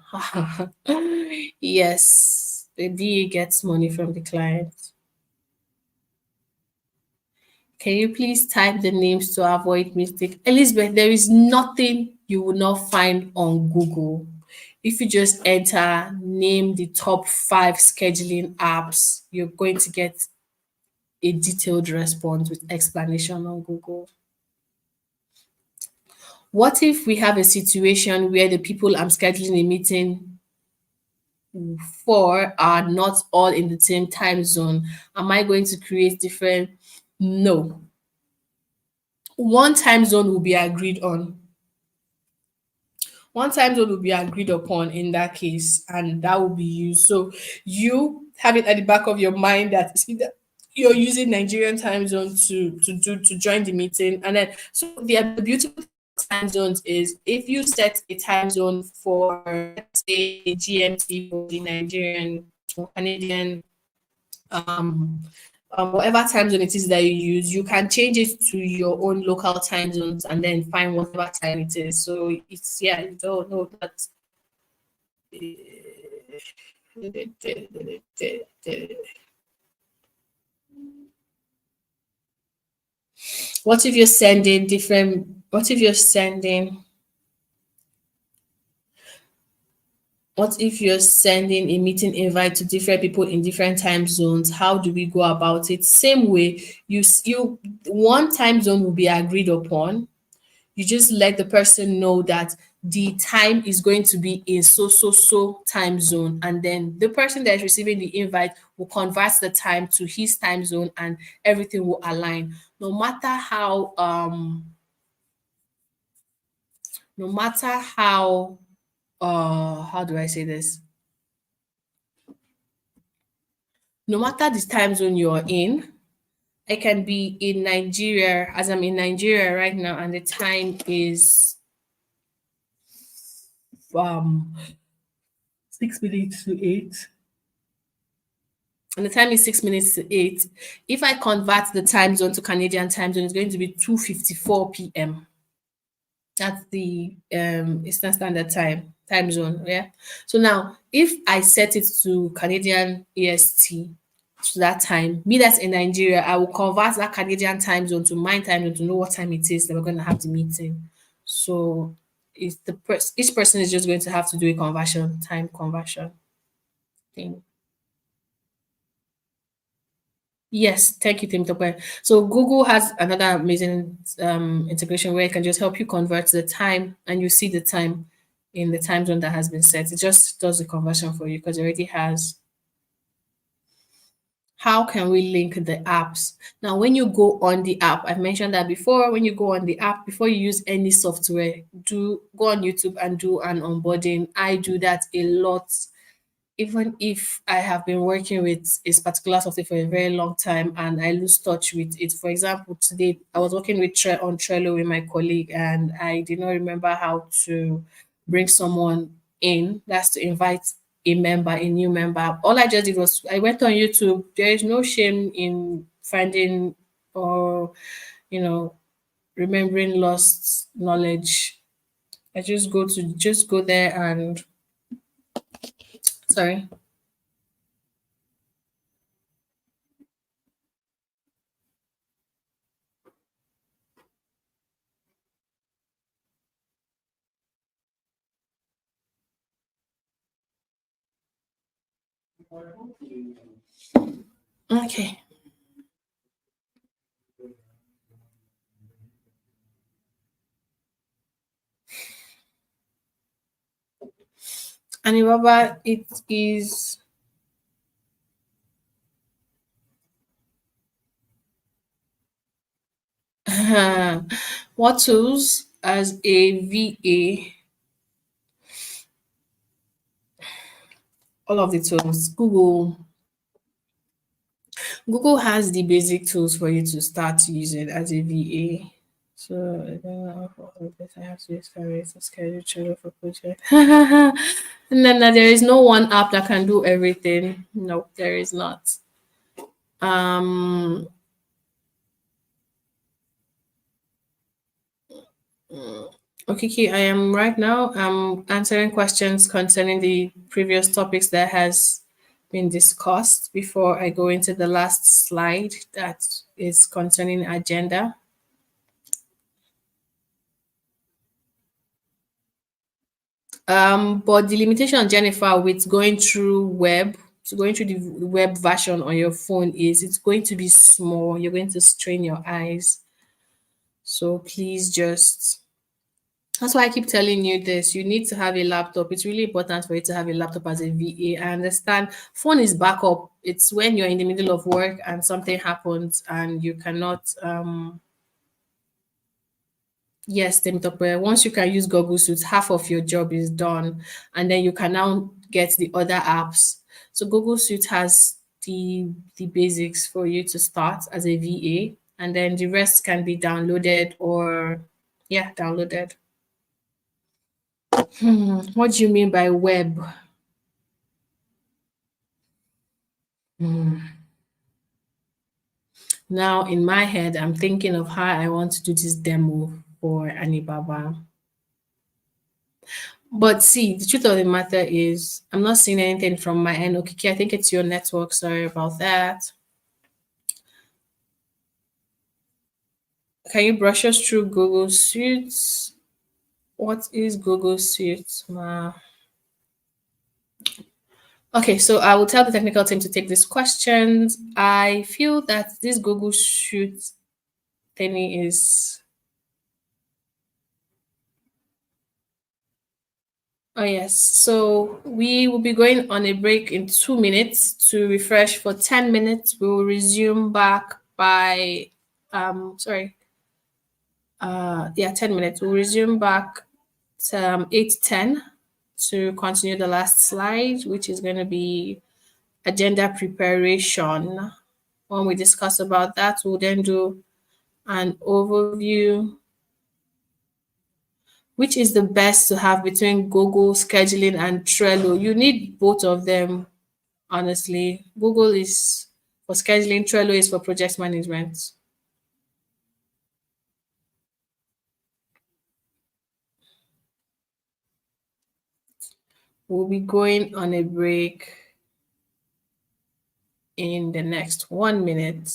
yes, the VA gets money from the client. Can you please type the names to avoid mistake? Elizabeth, there is nothing you will not find on Google. If you just enter name the top 5 scheduling apps, you're going to get a detailed response with explanation on Google. What if we have a situation where the people I'm scheduling a meeting four are not all in the same time zone. Am I going to create different? No. One time zone will be agreed on. One time zone will be agreed upon in that case, and that will be used. So you have it at the back of your mind that it's either you're using Nigerian time zone to join the meeting, and then so the beautiful time zones is if you set a time zone for, let's say, GMT for the Nigerian or Canadian, um, whatever time zone it is that you use, you can change it to your own local time zones and then find whatever time it is. So it's, yeah, you don't know that. What if you're sending different? What if you're sending? What if you're sending a meeting invite to different people in different time zones? How do we go about it? Same way, you one time zone will be agreed upon. You just let the person know that the time is going to be in so time zone, and then the person that is receiving the invite will convert the time to his time zone, and everything will align. No matter how do I say this? No matter the time zone you're in, I can be in Nigeria, as I'm in Nigeria right now, and the time is 6 minutes to 8. And the time is 6 minutes to 8. If I convert the time zone to Canadian time zone, it's going to be 2:54 p.m. That's the Eastern Standard time zone. Yeah. So now, if I set it to Canadian EST to that time, me that's in Nigeria, I will convert that Canadian time zone to my time zone to know what time it is that we're going to have the meeting. So it's each person is just going to have to do a time conversion thing. Yes, thank you, Tim Tokwe. So Google has another amazing integration where it can just help you convert the time, and you see the time in the time zone that has been set. It just does the conversion for you because it already has. How can we link the apps? Now, when you go on the app, I've mentioned that before, when you go on the app, before you use any software, do go on YouTube and do an onboarding. I do that a lot, even if I have been working with a particular software for a very long time and I lose touch with it. For example, today I was working with on Trello with my colleague, and I did not remember how to bring someone in. That's to invite a new member. All I just did was I went on YouTube. There is no shame in finding or, you know, remembering lost knowledge. I just go there and sorry. Okay. Alibaba, it is what tools as a VA, all of the tools. Google has the basic tools for you to start using as a VA. So I don't know for all this. I have to use Firebase to schedule channel for project. And then there is no one app that can do everything. No, there is not. Um Okay, Key, I am right now answering questions concerning the previous topics that has been discussed before I go into the last slide that is concerning agenda. But the limitation, Jennifer, with going through web, so going through the web version on your phone is it's going to be small. You're going to strain your eyes. So please just That's why I keep telling you this. You need to have a laptop. It's really important for you to have a laptop as a VA. I understand phone is backup. It's when you're in the middle of work and something happens and you cannot yes, Temitope. Once you can use Google Suits, half of your job is done, and then you can now get the other apps. So Google Suite has the basics for you to start as a VA, and then the rest can be downloaded or yeah, downloaded. What do you mean by web? Now in my head, I'm thinking of how I want to do this demo for Alibaba. But see, the truth of the matter is, I'm not seeing anything from my end. Okay, I think it's your network. Sorry about that. Can you brush us through Google Suits? What is Google Suits? Okay, so I will tell the technical team to take these questions. I feel that this Google Suite thingy is. Oh, yes. So we will be going on a break in 2 minutes to refresh for 10 minutes. We will resume back by, sorry, yeah, 10 minutes. We'll resume back to 8:10 to continue the last slide, which is going to be agenda preparation. When we discuss about that, we'll then do an overview, which is the best to have between Google scheduling and Trello. You need both of them, honestly. Google is for scheduling, Trello is for project management. We'll be going on a break in the next 1 minute.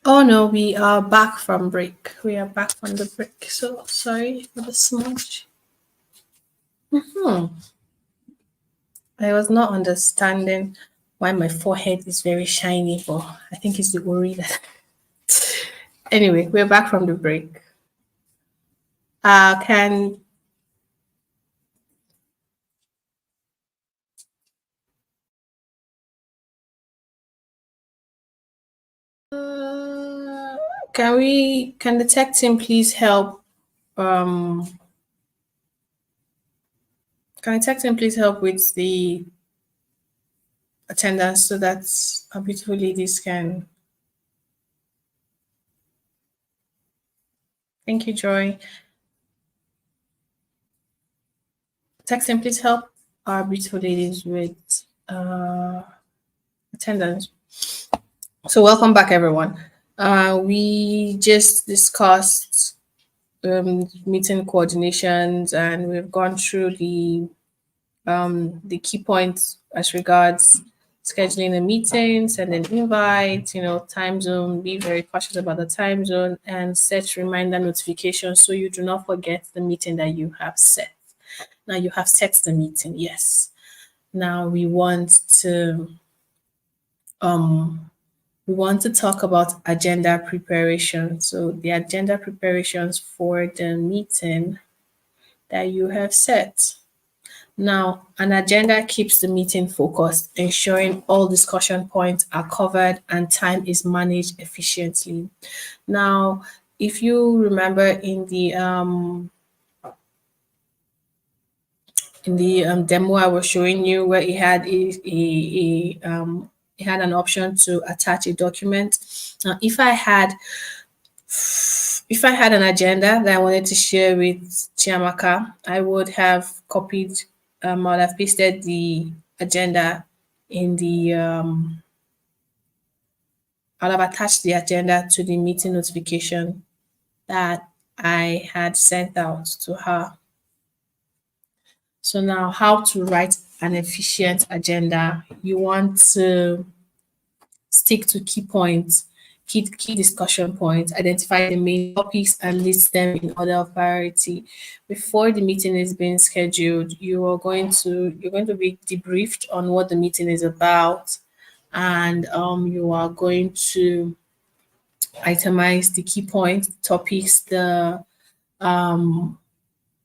Oh no, we are back from break. We are back from the break. So sorry for the smudge. Hmm. I was not understanding why my forehead is very shiny, but I think it's the worry that. Anyway, we're back from the break. Can can the tech team please help? Um, can the tech team please help with the attendance so that our beautiful ladies can? Thank you, Joy. Tech team please help our beautiful ladies with attendance. So welcome back, everyone. We just discussed meeting coordinations, and we've gone through the key points as regards scheduling a meeting, sending invites, time zone, be very cautious about the time zone, and set reminder notifications so you do not forget the meeting that you have set. Now you have set the meeting, yes. Now um we want to talk about agenda preparation. So the agenda preparations for the meeting that you have set. Now, an agenda keeps the meeting focused, ensuring all discussion points are covered and time is managed efficiently. Now, if you remember in the demo I was showing you, where it had an option to attach a document. Now, if I had an agenda that I wanted to share with Chiamaka, I would have I would have pasted the agenda in the, I would have attached the agenda to the meeting notification that I had sent out to her. So now, how to write an efficient agenda? You want to stick to key points, key discussion points, identify the main topics and list them in order of priority. Before the meeting is being scheduled, you're going to be debriefed on what the meeting is about, and you are going to itemize the key points, topics, and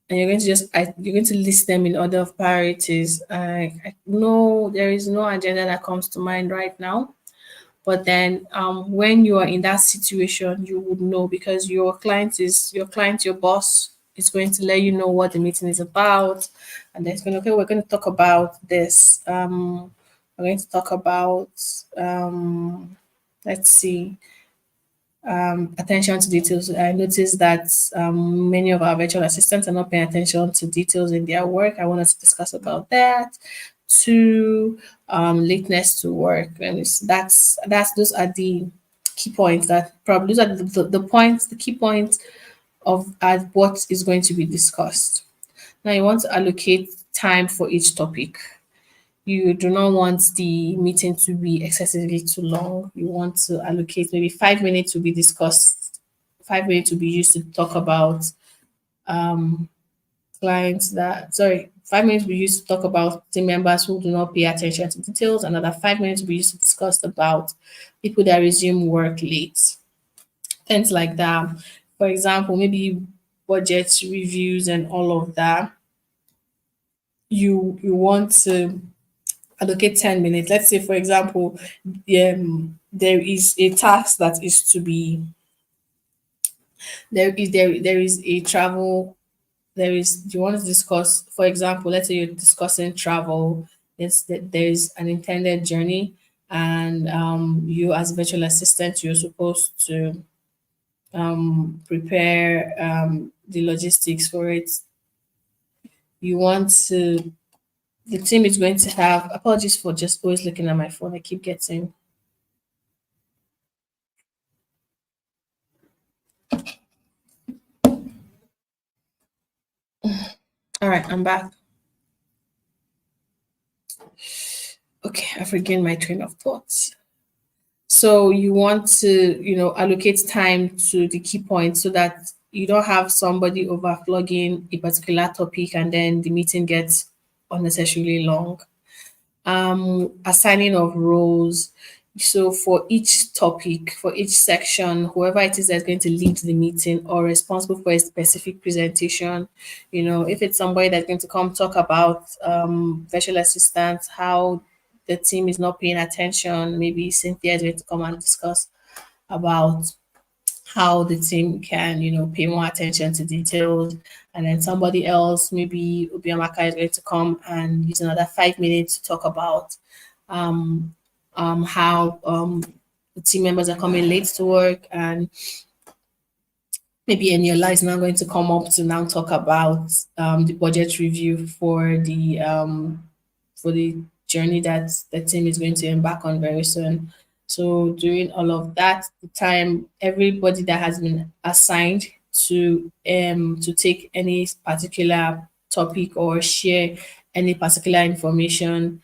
you're going to list them in order of priorities. I know there is no agenda that comes to mind right now, but then when you are in that situation, you would know, because your boss is going to let you know what the meeting is about, and then it's going, okay, we're going to talk about this. We're going to talk about let's see, attention to details. I noticed that many of our virtual assistants are not paying attention to details in their work. I want us to discuss about that. To lateness to work, and that's those are the key points that probably those are the points, the key points of what is going to be discussed. Now you want to allocate time for each topic. You do not want the meeting to be excessively too long. You want to allocate maybe 5 minutes to be discussed, 5 minutes to be used to talk about clients that, sorry, 5 minutes we used to talk about team members who do not pay attention to details. Another 5 minutes we used to discuss about people that resume work late, things like that. For example, maybe budget reviews and all of that. You want to allocate 10 minutes. Let's say, for example, there is a task that is to be, there is a travel, you want to discuss, for example, let's say you're discussing travel. There's an intended journey, and you as virtual assistant, you're supposed to prepare the logistics for it. You want to The team is going to have, apologies for just always looking at my phone. I keep getting. All right, I'm back. Okay, I've regained my train of thoughts. So you want to, allocate time to the key points so that you don't have somebody overflogging a particular topic and then the meeting gets unnecessarily long. Assigning of roles. So for each topic, for each section, whoever it is that's going to lead the meeting or responsible for a specific presentation, if it's somebody that's going to come talk about virtual assistants, how the team is not paying attention, maybe Cynthia is going to come and discuss about how the team can, pay more attention to details. And then somebody else, maybe Ubiamaka, is going to come and use another 5 minutes to talk about how the team members are coming late to work, and maybe Eniola is now going to come up to now talk about the budget review for the journey that the team is going to embark on very soon. So during all of that, the time everybody that has been assigned to take any particular topic or share any particular information,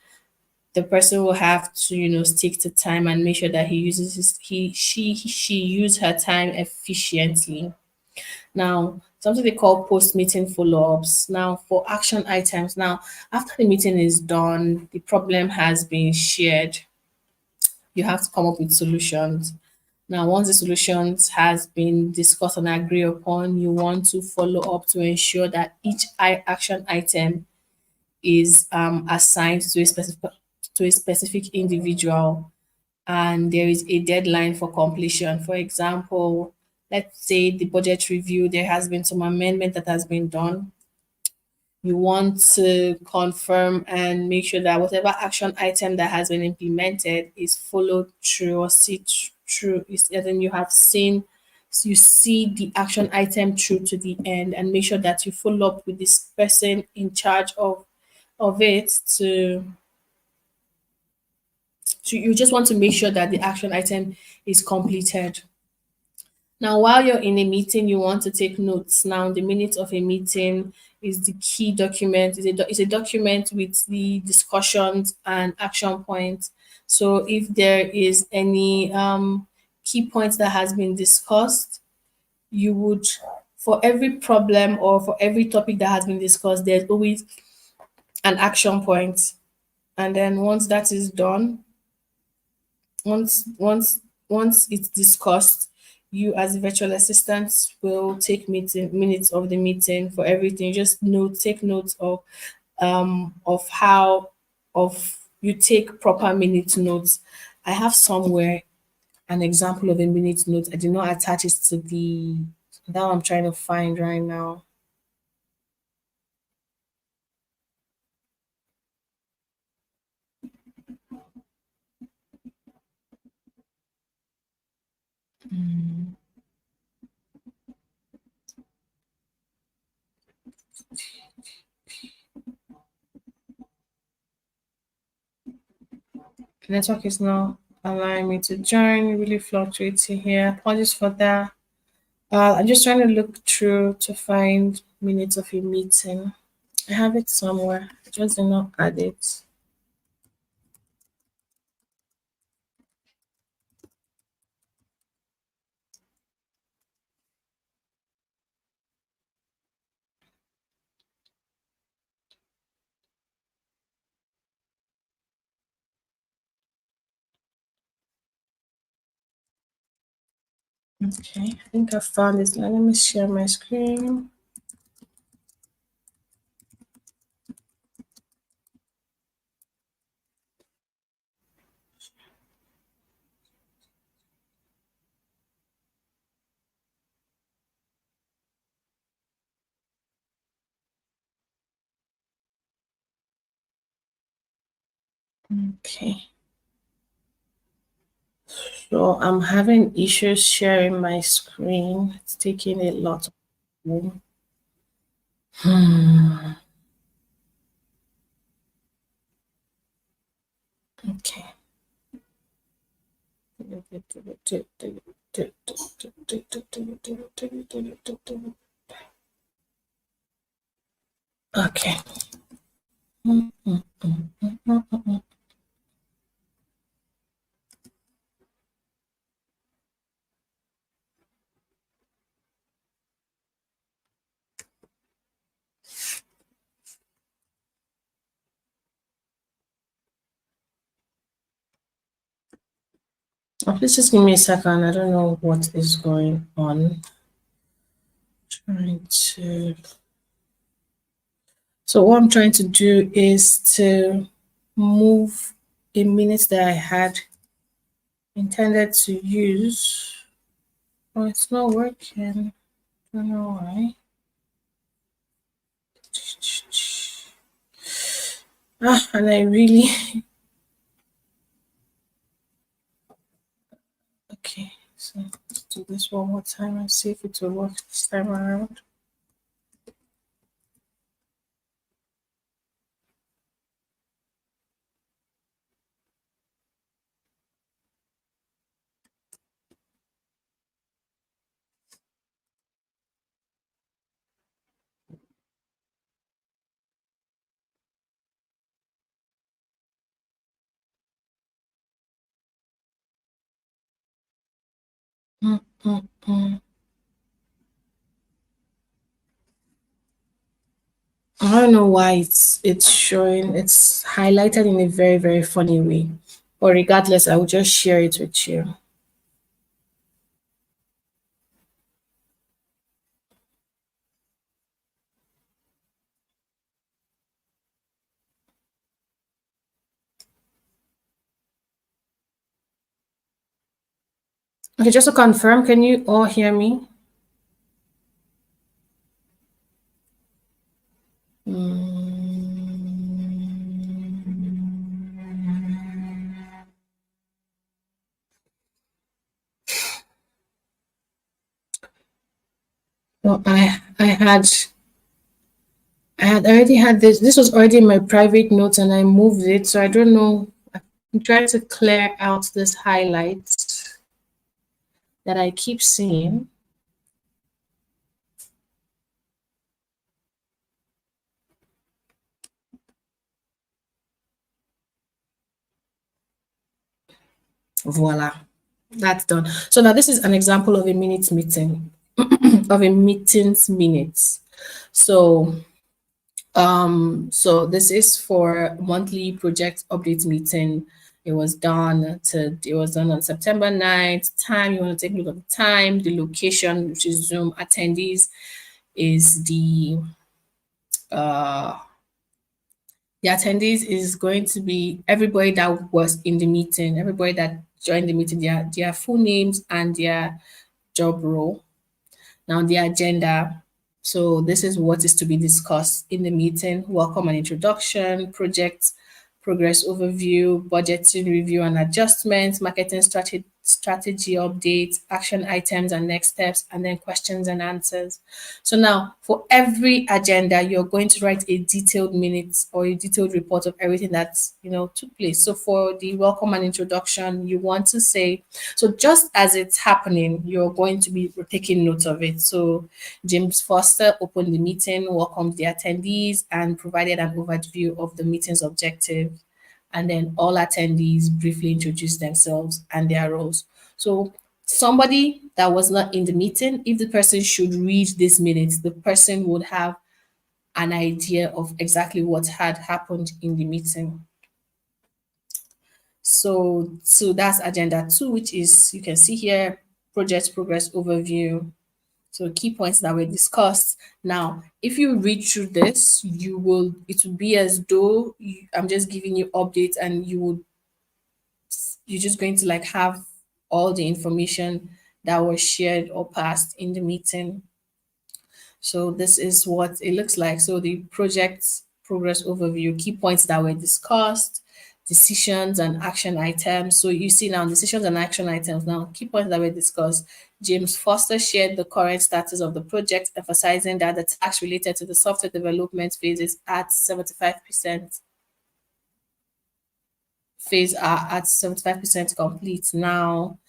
the person will have to, stick to time and make sure that he uses she use her time efficiently. Now, something they call post-meeting follow-ups. Now, for action items, now after the meeting is done, the problem has been shared. You have to come up with solutions. Now, once the solutions has been discussed and agreed upon, you want to follow up to ensure that each action item is assigned to a specific individual, and there is a deadline for completion. For example, let's say the budget review, there has been some amendment that has been done. You want to confirm and make sure that whatever action item that has been implemented is followed through or see through. And then you see the action item through to the end, and make sure that you follow up with this person in charge of it to you just want to make sure that the action item is completed. Now, while you're in a meeting, you want to take notes. Now, the minutes of a meeting is the key document. It's a document with the discussions and action points. So, if there is any key points that has been discussed, you would, for every problem or for every topic that has been discussed, there's always an action point. And then once that is done, once it's discussed, you as a virtual assistant will take minutes of the meeting for everything. Just take notes of how of you take proper minute notes. I have somewhere an example of a minute note. I did not attach it to the that I'm trying to find right now. The network is not allowing me to join, really fluctuating here. Apologies for that. I'm just trying to look through to find minutes of a meeting. I have it somewhere. I just did not add it. Okay, I think I found this. Now let me share my screen. Okay. So I'm having issues sharing my screen. It's taking a lot of time. Okay. Okay. Please just give me a second. I don't know what is going on. Trying to. So what I'm trying to do is to move a minute that I had intended to use. Oh, it's not working. I don't know why. And I really okay. So let's do this one more time and see if it will work this time around. Mm, mm, mm. I don't know why it's showing. It's highlighted in a very very funny way. But regardless, I will just share it with you. Okay, just to confirm, can you all hear me? Well, I had already had this. This was already in my private notes, and I moved it. So I don't know. I'm trying to clear out this highlights that I keep seeing. Voila, that's done. So now this is an example of a minute meeting, of a meeting's minutes. So so this is for monthly project update meeting. It was done on September 9th. Time, you want to take a look at the time, the location, which is Zoom. Attendees is uh the attendees is going to be everybody that was in the meeting, everybody that joined the meeting, their full names and their job role. Now, the agenda. So, this is what is to be discussed in the meeting: welcome and introduction, project progress overview, budgeting review and adjustments, marketing strategy updates, action items and next steps, and then questions and answers. So now for every agenda, you're going to write a detailed minutes or a detailed report of everything that's took place. So for the welcome and introduction, you want to say, so just as it's happening, you're going to be taking note of it. So James Foster opened the meeting, welcomed the attendees, and provided an overview of the meeting's objective. And then all attendees briefly introduced themselves and their roles. So somebody that was not in the meeting, if the person should read this minutes, the person would have an idea of exactly what had happened in the meeting. So that's agenda two, which is you can see here project progress overview. So key points that were discussed. Now, if you read through this, it will be as though I'm just giving you updates, and you're just going to like have all the information that was shared or passed in the meeting. So this is what it looks like. So the project progress overview, key points that were discussed, decisions and action items. So you see now decisions and action items. Now, key points that were discussed. James Foster shared the current status of the project, emphasizing that the tasks related to the software development phase is at 75% phase are at 75% complete. Now,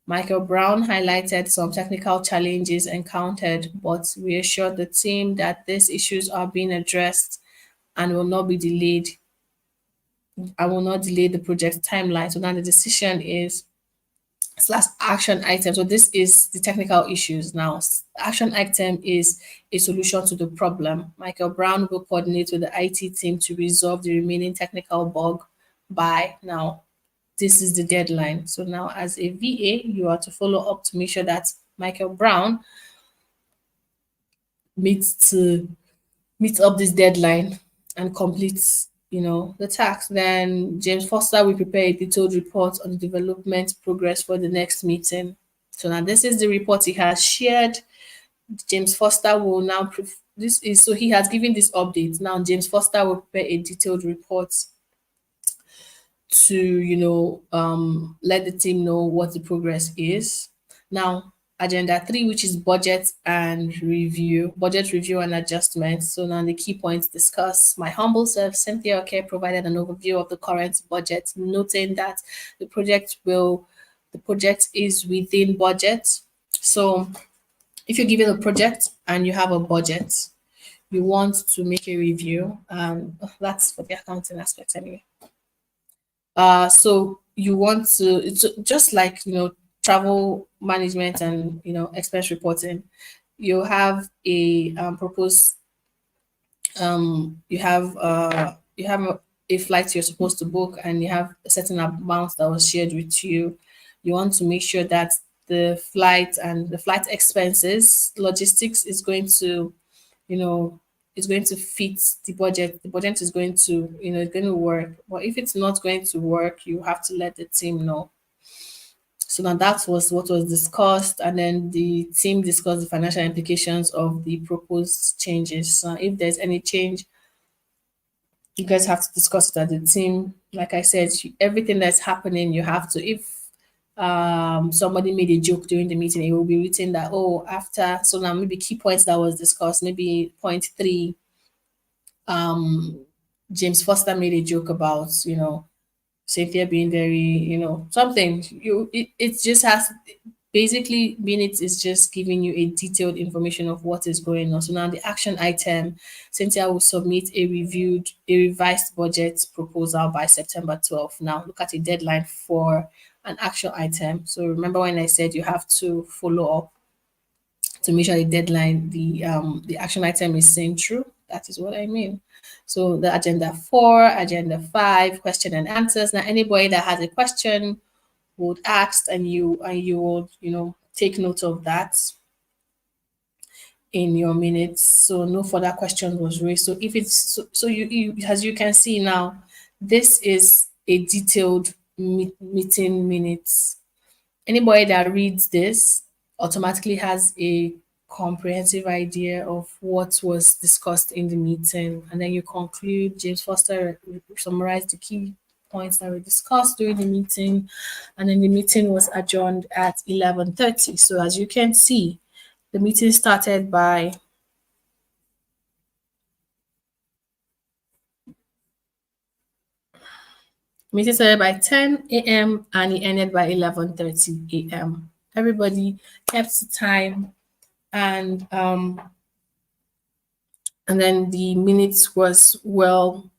Michael Brown highlighted some technical challenges encountered, but reassured the team that these issues are being addressed and will not be delayed. I will not delay the project timeline. So now the decision is slash action item. So this is the technical issues. Now, action item is a solution to the problem. Michael Brown will coordinate with the IT team to resolve the remaining technical bug by now. this is the deadline. So now, as a VA, you are to follow up to make sure that Michael Brown meets to meet up this deadline and complete, the task. Then James Foster will prepare a detailed report on the development progress for the next meeting. So now this is the report he has shared. James Foster will now this is so he has given this update. Now James Foster will prepare a detailed report to let the team know what the progress is. Now agenda 3, which is budget review and adjustment. So now the key points discussed. My humble self, Cynthia Oke, provided an overview of the current budget, noting that the project is within budget. So if you're given a project and you have a budget, you want to make a review. That's for the accounting aspect anyway. So you want to, it's just like travel management and expense reporting. You have a proposed you have a flight you're supposed to book, and you have a certain amount that was shared with you. You want to make sure that the flight and the flight expenses, logistics is going to, you know, is going to fit the budget. The budget is going to, it's going to work. But if it's not going to work, you have to let the team know. So now that was what was discussed, and then the team discussed the financial implications of the proposed changes. So if there's any change, you guys have to discuss it at the team. Like I said, everything that's happening, you have to. If somebody made a joke during the meeting, it will be written that, oh, after, so now maybe key points that was discussed, maybe point 3, James Foster made a joke about, Cynthia being very, something. It just has, basically minutes is just giving you a detailed information of what is going on. So now the action item, Cynthia will submit a revised budget proposal by September 12th. Now look at a deadline for an action item. So remember when I said you have to follow up to make sure the deadline, the action item is sent through. That is what I mean. So the agenda 4, agenda 5, question and answers. Now anybody that has a question would ask, and you would take note of that in your minutes. So no further question was raised. So if it's so you as you can see now, this is a detailed meeting minutes. Anybody that reads this automatically has a comprehensive idea of what was discussed in the meeting, and then you conclude. James Foster summarized the key points that were discussed during the meeting, and then the meeting was adjourned at 11:30. So as you can see, the meeting started by meeting started by 10 a.m. and it ended by 11:30 a.m. Everybody kept the time, and then the minutes was well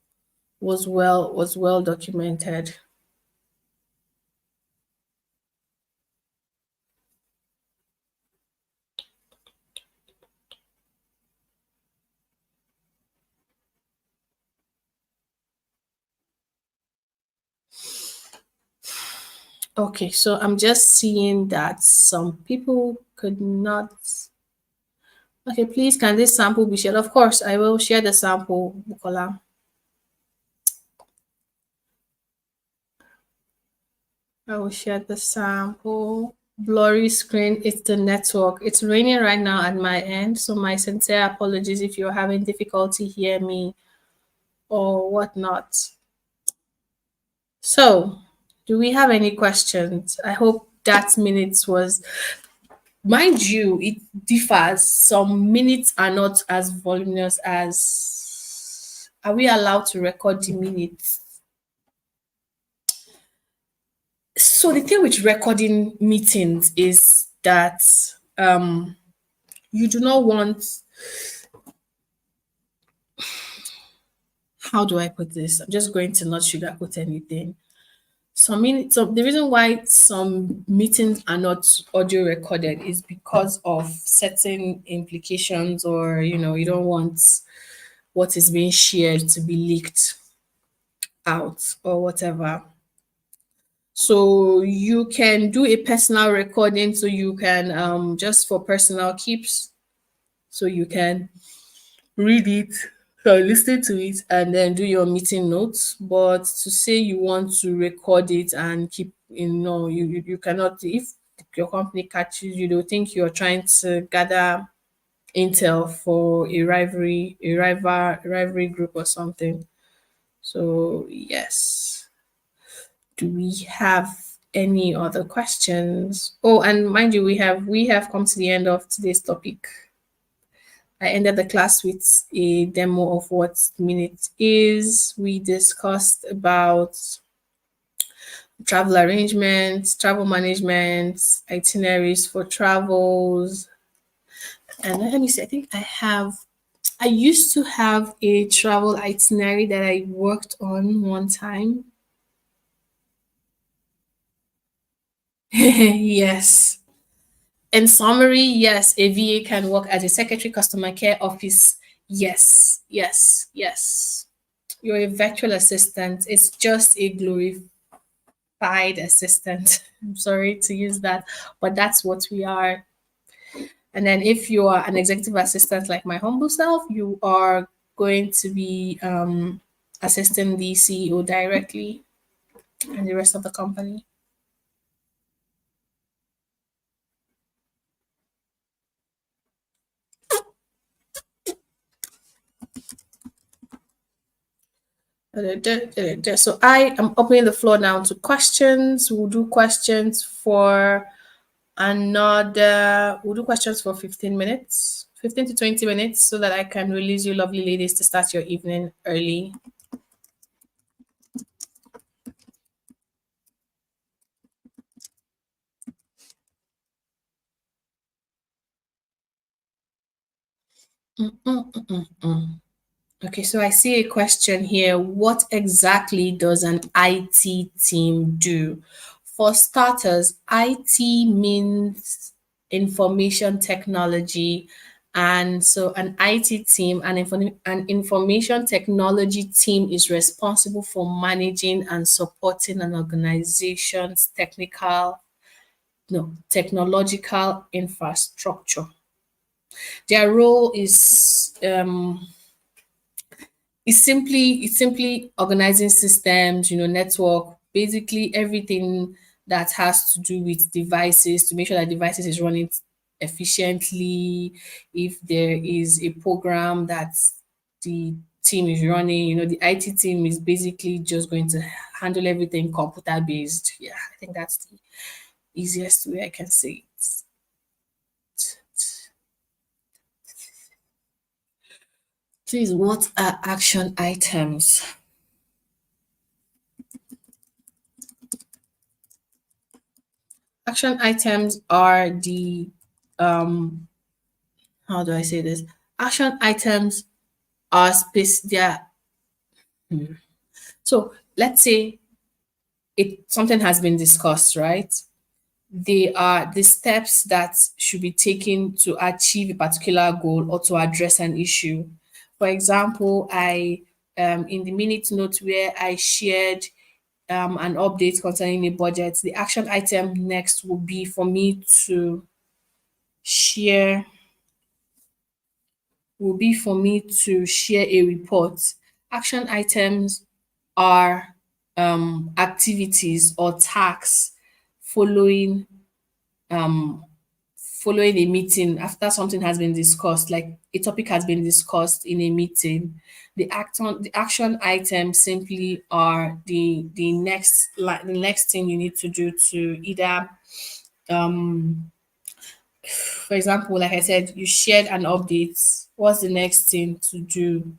documented. Okay, so I'm just seeing that some people could not. Okay, please, can this sample be shared? Of course, I will share the sample, Bukola. I will share the sample. Blurry screen, it's the network. It's raining right now at my end, so my sincere apologies if you're having difficulty hear me or whatnot. So, do we have any questions? I hope that minutes was, mind you, it differs. Some minutes are not as voluminous as, are we allowed to record the minutes? So the thing with recording meetings is that you do not want, how do I put this? I'm just going to not sugarcoat anything. So the reason why some meetings are not audio recorded is because of certain implications, or you don't want what is being shared to be leaked out or whatever. So you can do a personal recording, so you can just for personal keeps, so you can read it or listen to it and then do your meeting notes. But to say you want to record it and keep in, no, you cannot. If your company catches you, they'll think you're trying to gather intel for a rivalry group or something. So yes. Do we have any other questions? Oh, and mind you, we have come to the end of today's topic. I ended the class with a demo of what Minute is. We discussed about travel arrangements, travel management, itineraries for travels. And let me see, I think I used to have a travel itinerary that I worked on one time. Yes. In summary, yes, a VA can work as a secretary, customer care office. Yes, yes, yes. You're a virtual assistant. It's just a glorified assistant. I'm sorry to use that, but that's what we are. And then if you are an executive assistant like my humble self, you are going to be assisting the CEO directly and the rest of the company. So I am opening the floor now to questions. We'll do questions for we'll do questions for 15 minutes, 15 to 20 minutes, so that I can release you lovely ladies to start your evening early. Okay, so I see a question here. What exactly does an IT team do? For starters, IT means information technology. And so an IT team, an information technology team is responsible for managing and supporting an organization's technological infrastructure. Their role is it's simply organizing systems, network, basically everything that has to do with devices to make sure that devices is running efficiently. If there is a program that the team is running, the IT team is basically just going to handle everything computer based. Yeah, I think that's the easiest way I can say it. Please, what are action items? Action items are the how do I say this? Action items are space they are so let's say it something has been discussed, right? They are the steps that should be taken to achieve a particular goal or to address an issue. For example, I in the minute note where I shared an update concerning a budget, the action item next will be for me to share share a report. Action items are activities or tasks following following a meeting after something has been discussed, like a topic has been discussed in a meeting. The action items simply are the next thing you need to do to either for example, like I said, you shared an update. What's the next thing to do?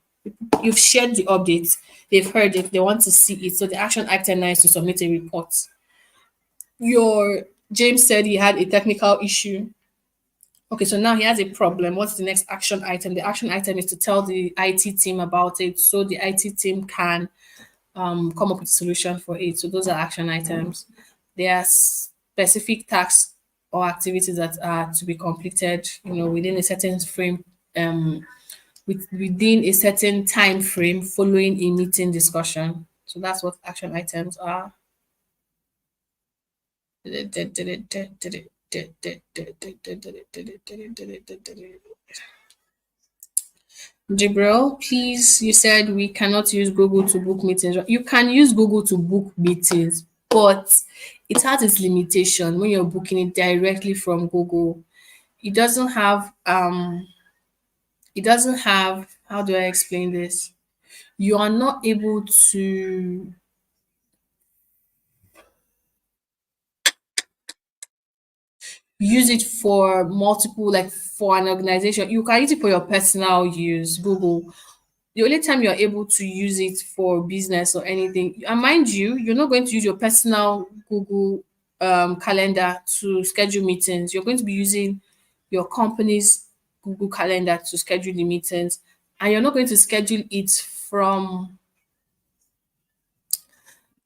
You've shared the update, they've heard it, they want to see it. So the action item now is to submit a report. Your James said he had a technical issue. Okay, so now he has a problem. What's the next action item? The action item is to tell the IT team about it so the IT team can come up with a solution for it. So those are action items. There are specific tasks or activities that are to be completed, within a certain frame, within a certain time frame following a meeting discussion. So that's what action items are. Jibril, please, you said we cannot use Google to book meetings. You can use Google to book meetings, but it has its limitation when you're booking it directly from Google. It doesn't have how do I explain this? You are not able to use it for multiple, like for an organization. You can use it for your personal use, Google. The only time you're able to use it for business or anything, and mind you, you're not going to use your personal Google calendar to schedule meetings. You're going to be using your company's Google calendar to schedule the meetings, and you're not going to schedule it from.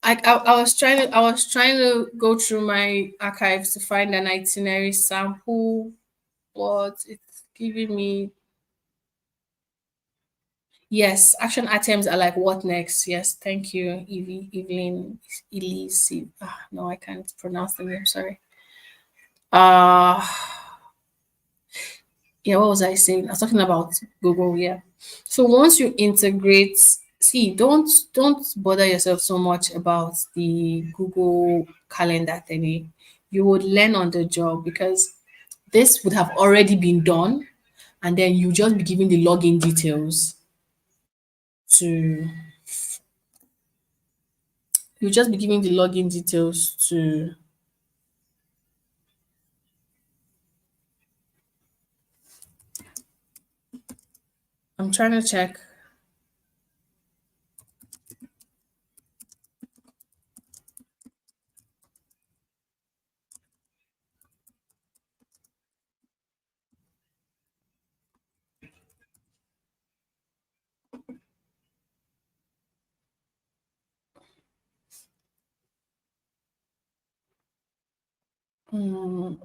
I was trying to go through my archives to find an itinerary sample, but it's giving me. Yes, action items are like what next? Yes, thank you, Evie, Evelyn, Elise. No, I can't pronounce the name. Sorry. Uh yeah, what was I saying? I was talking about Google. Yeah. So once you integrate, see, don't bother yourself so much about the Google Calendar thingy. You would learn on the job because this would have already been done, and then you just be giving the login details to you just be giving the login details to. I'm trying to check.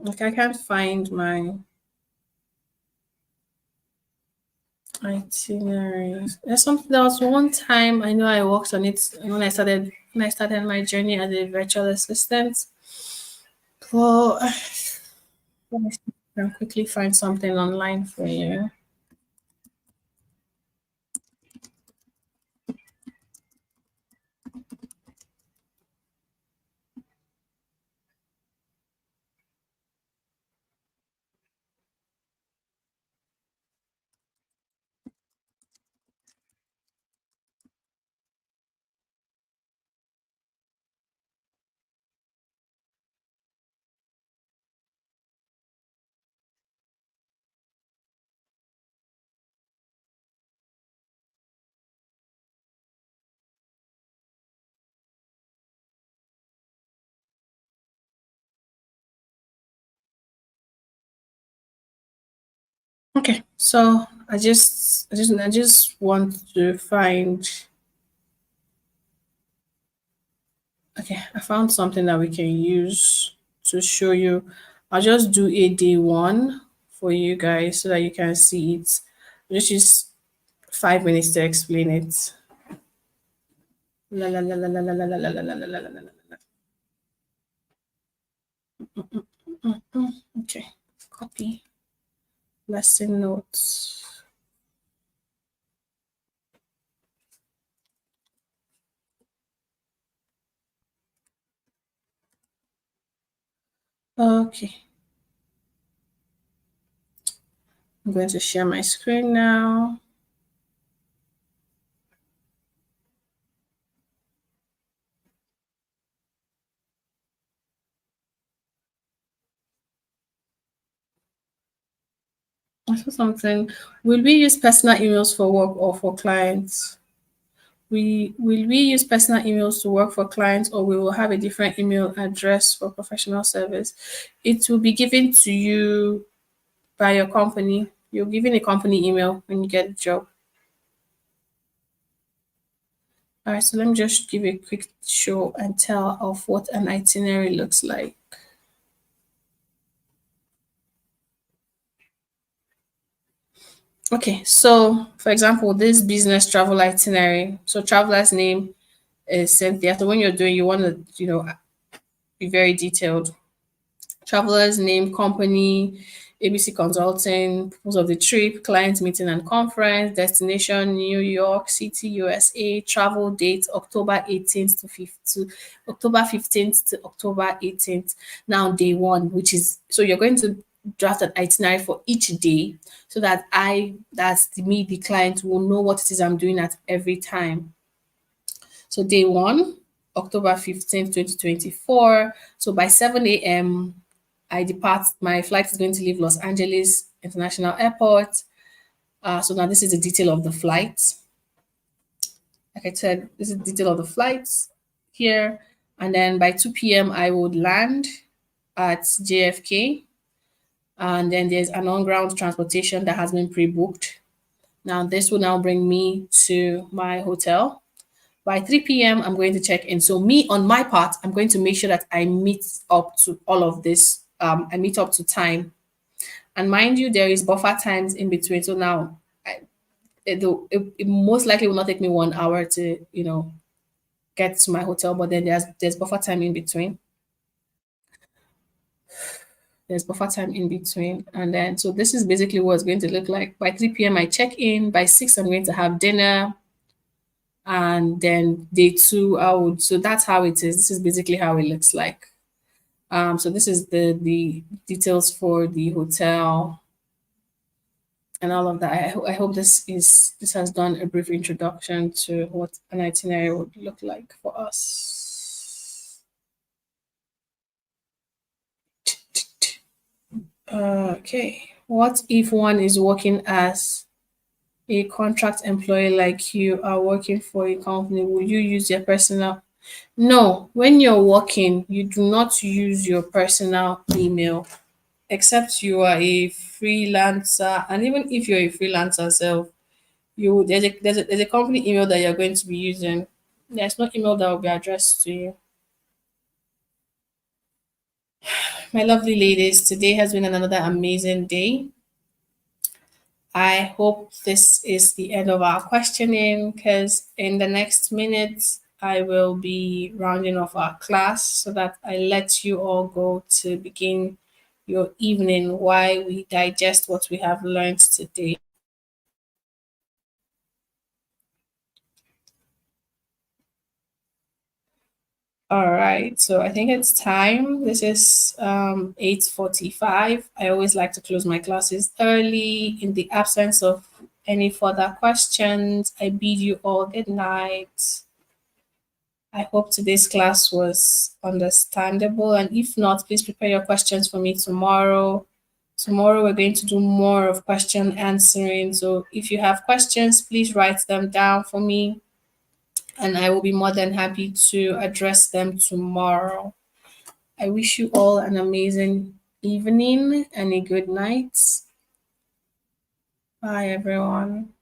Like I can't find my itinerary. There's something. There was one time I know I worked on it when I started my journey as a virtual assistant. Well, let me see if I can quickly find something online for you. Okay, so I just want to find. Okay, I found something that we can use to show you. I'll just do a day one for you guys so that you can see it. Just use 5 minutes to explain it. La la la la la la la la la la la la la la la. Okay, copy lesson notes. Okay, I'm going to share my screen now. I saw something. Will we use personal emails for work or for clients? We use personal emails to work for clients, or we will have a different email address for professional service. It will be given to you by your company. You're given a company email when you get a job. All right, so let me just give a quick show and tell of what an itinerary looks like. Okay, so for example, this business travel itinerary. So traveler's name is Cynthia. So when you're doing, you want to, be very detailed. Traveler's name, company, ABC Consulting, purpose of the trip, client meeting and conference, destination, New York City, USA, travel date, October 18th to October 15th to October 18th. Now, day one, which is, so you're going to draft an itinerary for each day so that the client, will know what it is I'm doing at every time. So day one, October 15th, 2024. So by 7 a.m., I depart. My flight is going to leave Los Angeles International Airport. So now this is the detail of the flight. Like I said, this is the detail of the flights here. And then by 2 p.m., I would land at JFK. And then there's an on-ground transportation that has been pre-booked. Now this will now bring me to my hotel. By 3 p.m., I'm going to check in. So me, on my part, I'm going to make sure that I meet up to all of this. I meet up to time. And mind you, there is buffer times in between. So now it most likely will not take me 1 hour to, get to my hotel, but then there's buffer time in between. There's buffer time in between. And then, so this is basically what it's going to look like. By 3 p.m., I check in. By 6, I'm going to have dinner. And then day two, so that's how it is. This is basically how it looks like. So this is the details for the hotel and all of that. I hope this has done a brief introduction to what an itinerary would look like for us. Okay. What if one is working as a contract employee like you are working for a company? Will you use your personal? No, when you're working, you do not use your personal email except you are a freelancer. And even if you're a freelancer self, there's a company email that you're going to be using. There's no email that will be addressed to you. My lovely ladies, today has been another amazing day. I hope this is the end of our questioning, because in the next minutes, I will be rounding off our class so that I let you all go to begin your evening while we digest what we have learned today. All right, so I think it's time. This is 8:45. I always like to close my classes early. In the absence of any further questions, I bid you all good night. I hope today's class was understandable, and if not, please prepare your questions for me tomorrow. Tomorrow we're going to do more of question answering. So if you have questions, please write them down for me, and I will be more than happy to address them tomorrow. I wish you all an amazing evening and a good night. Bye, everyone.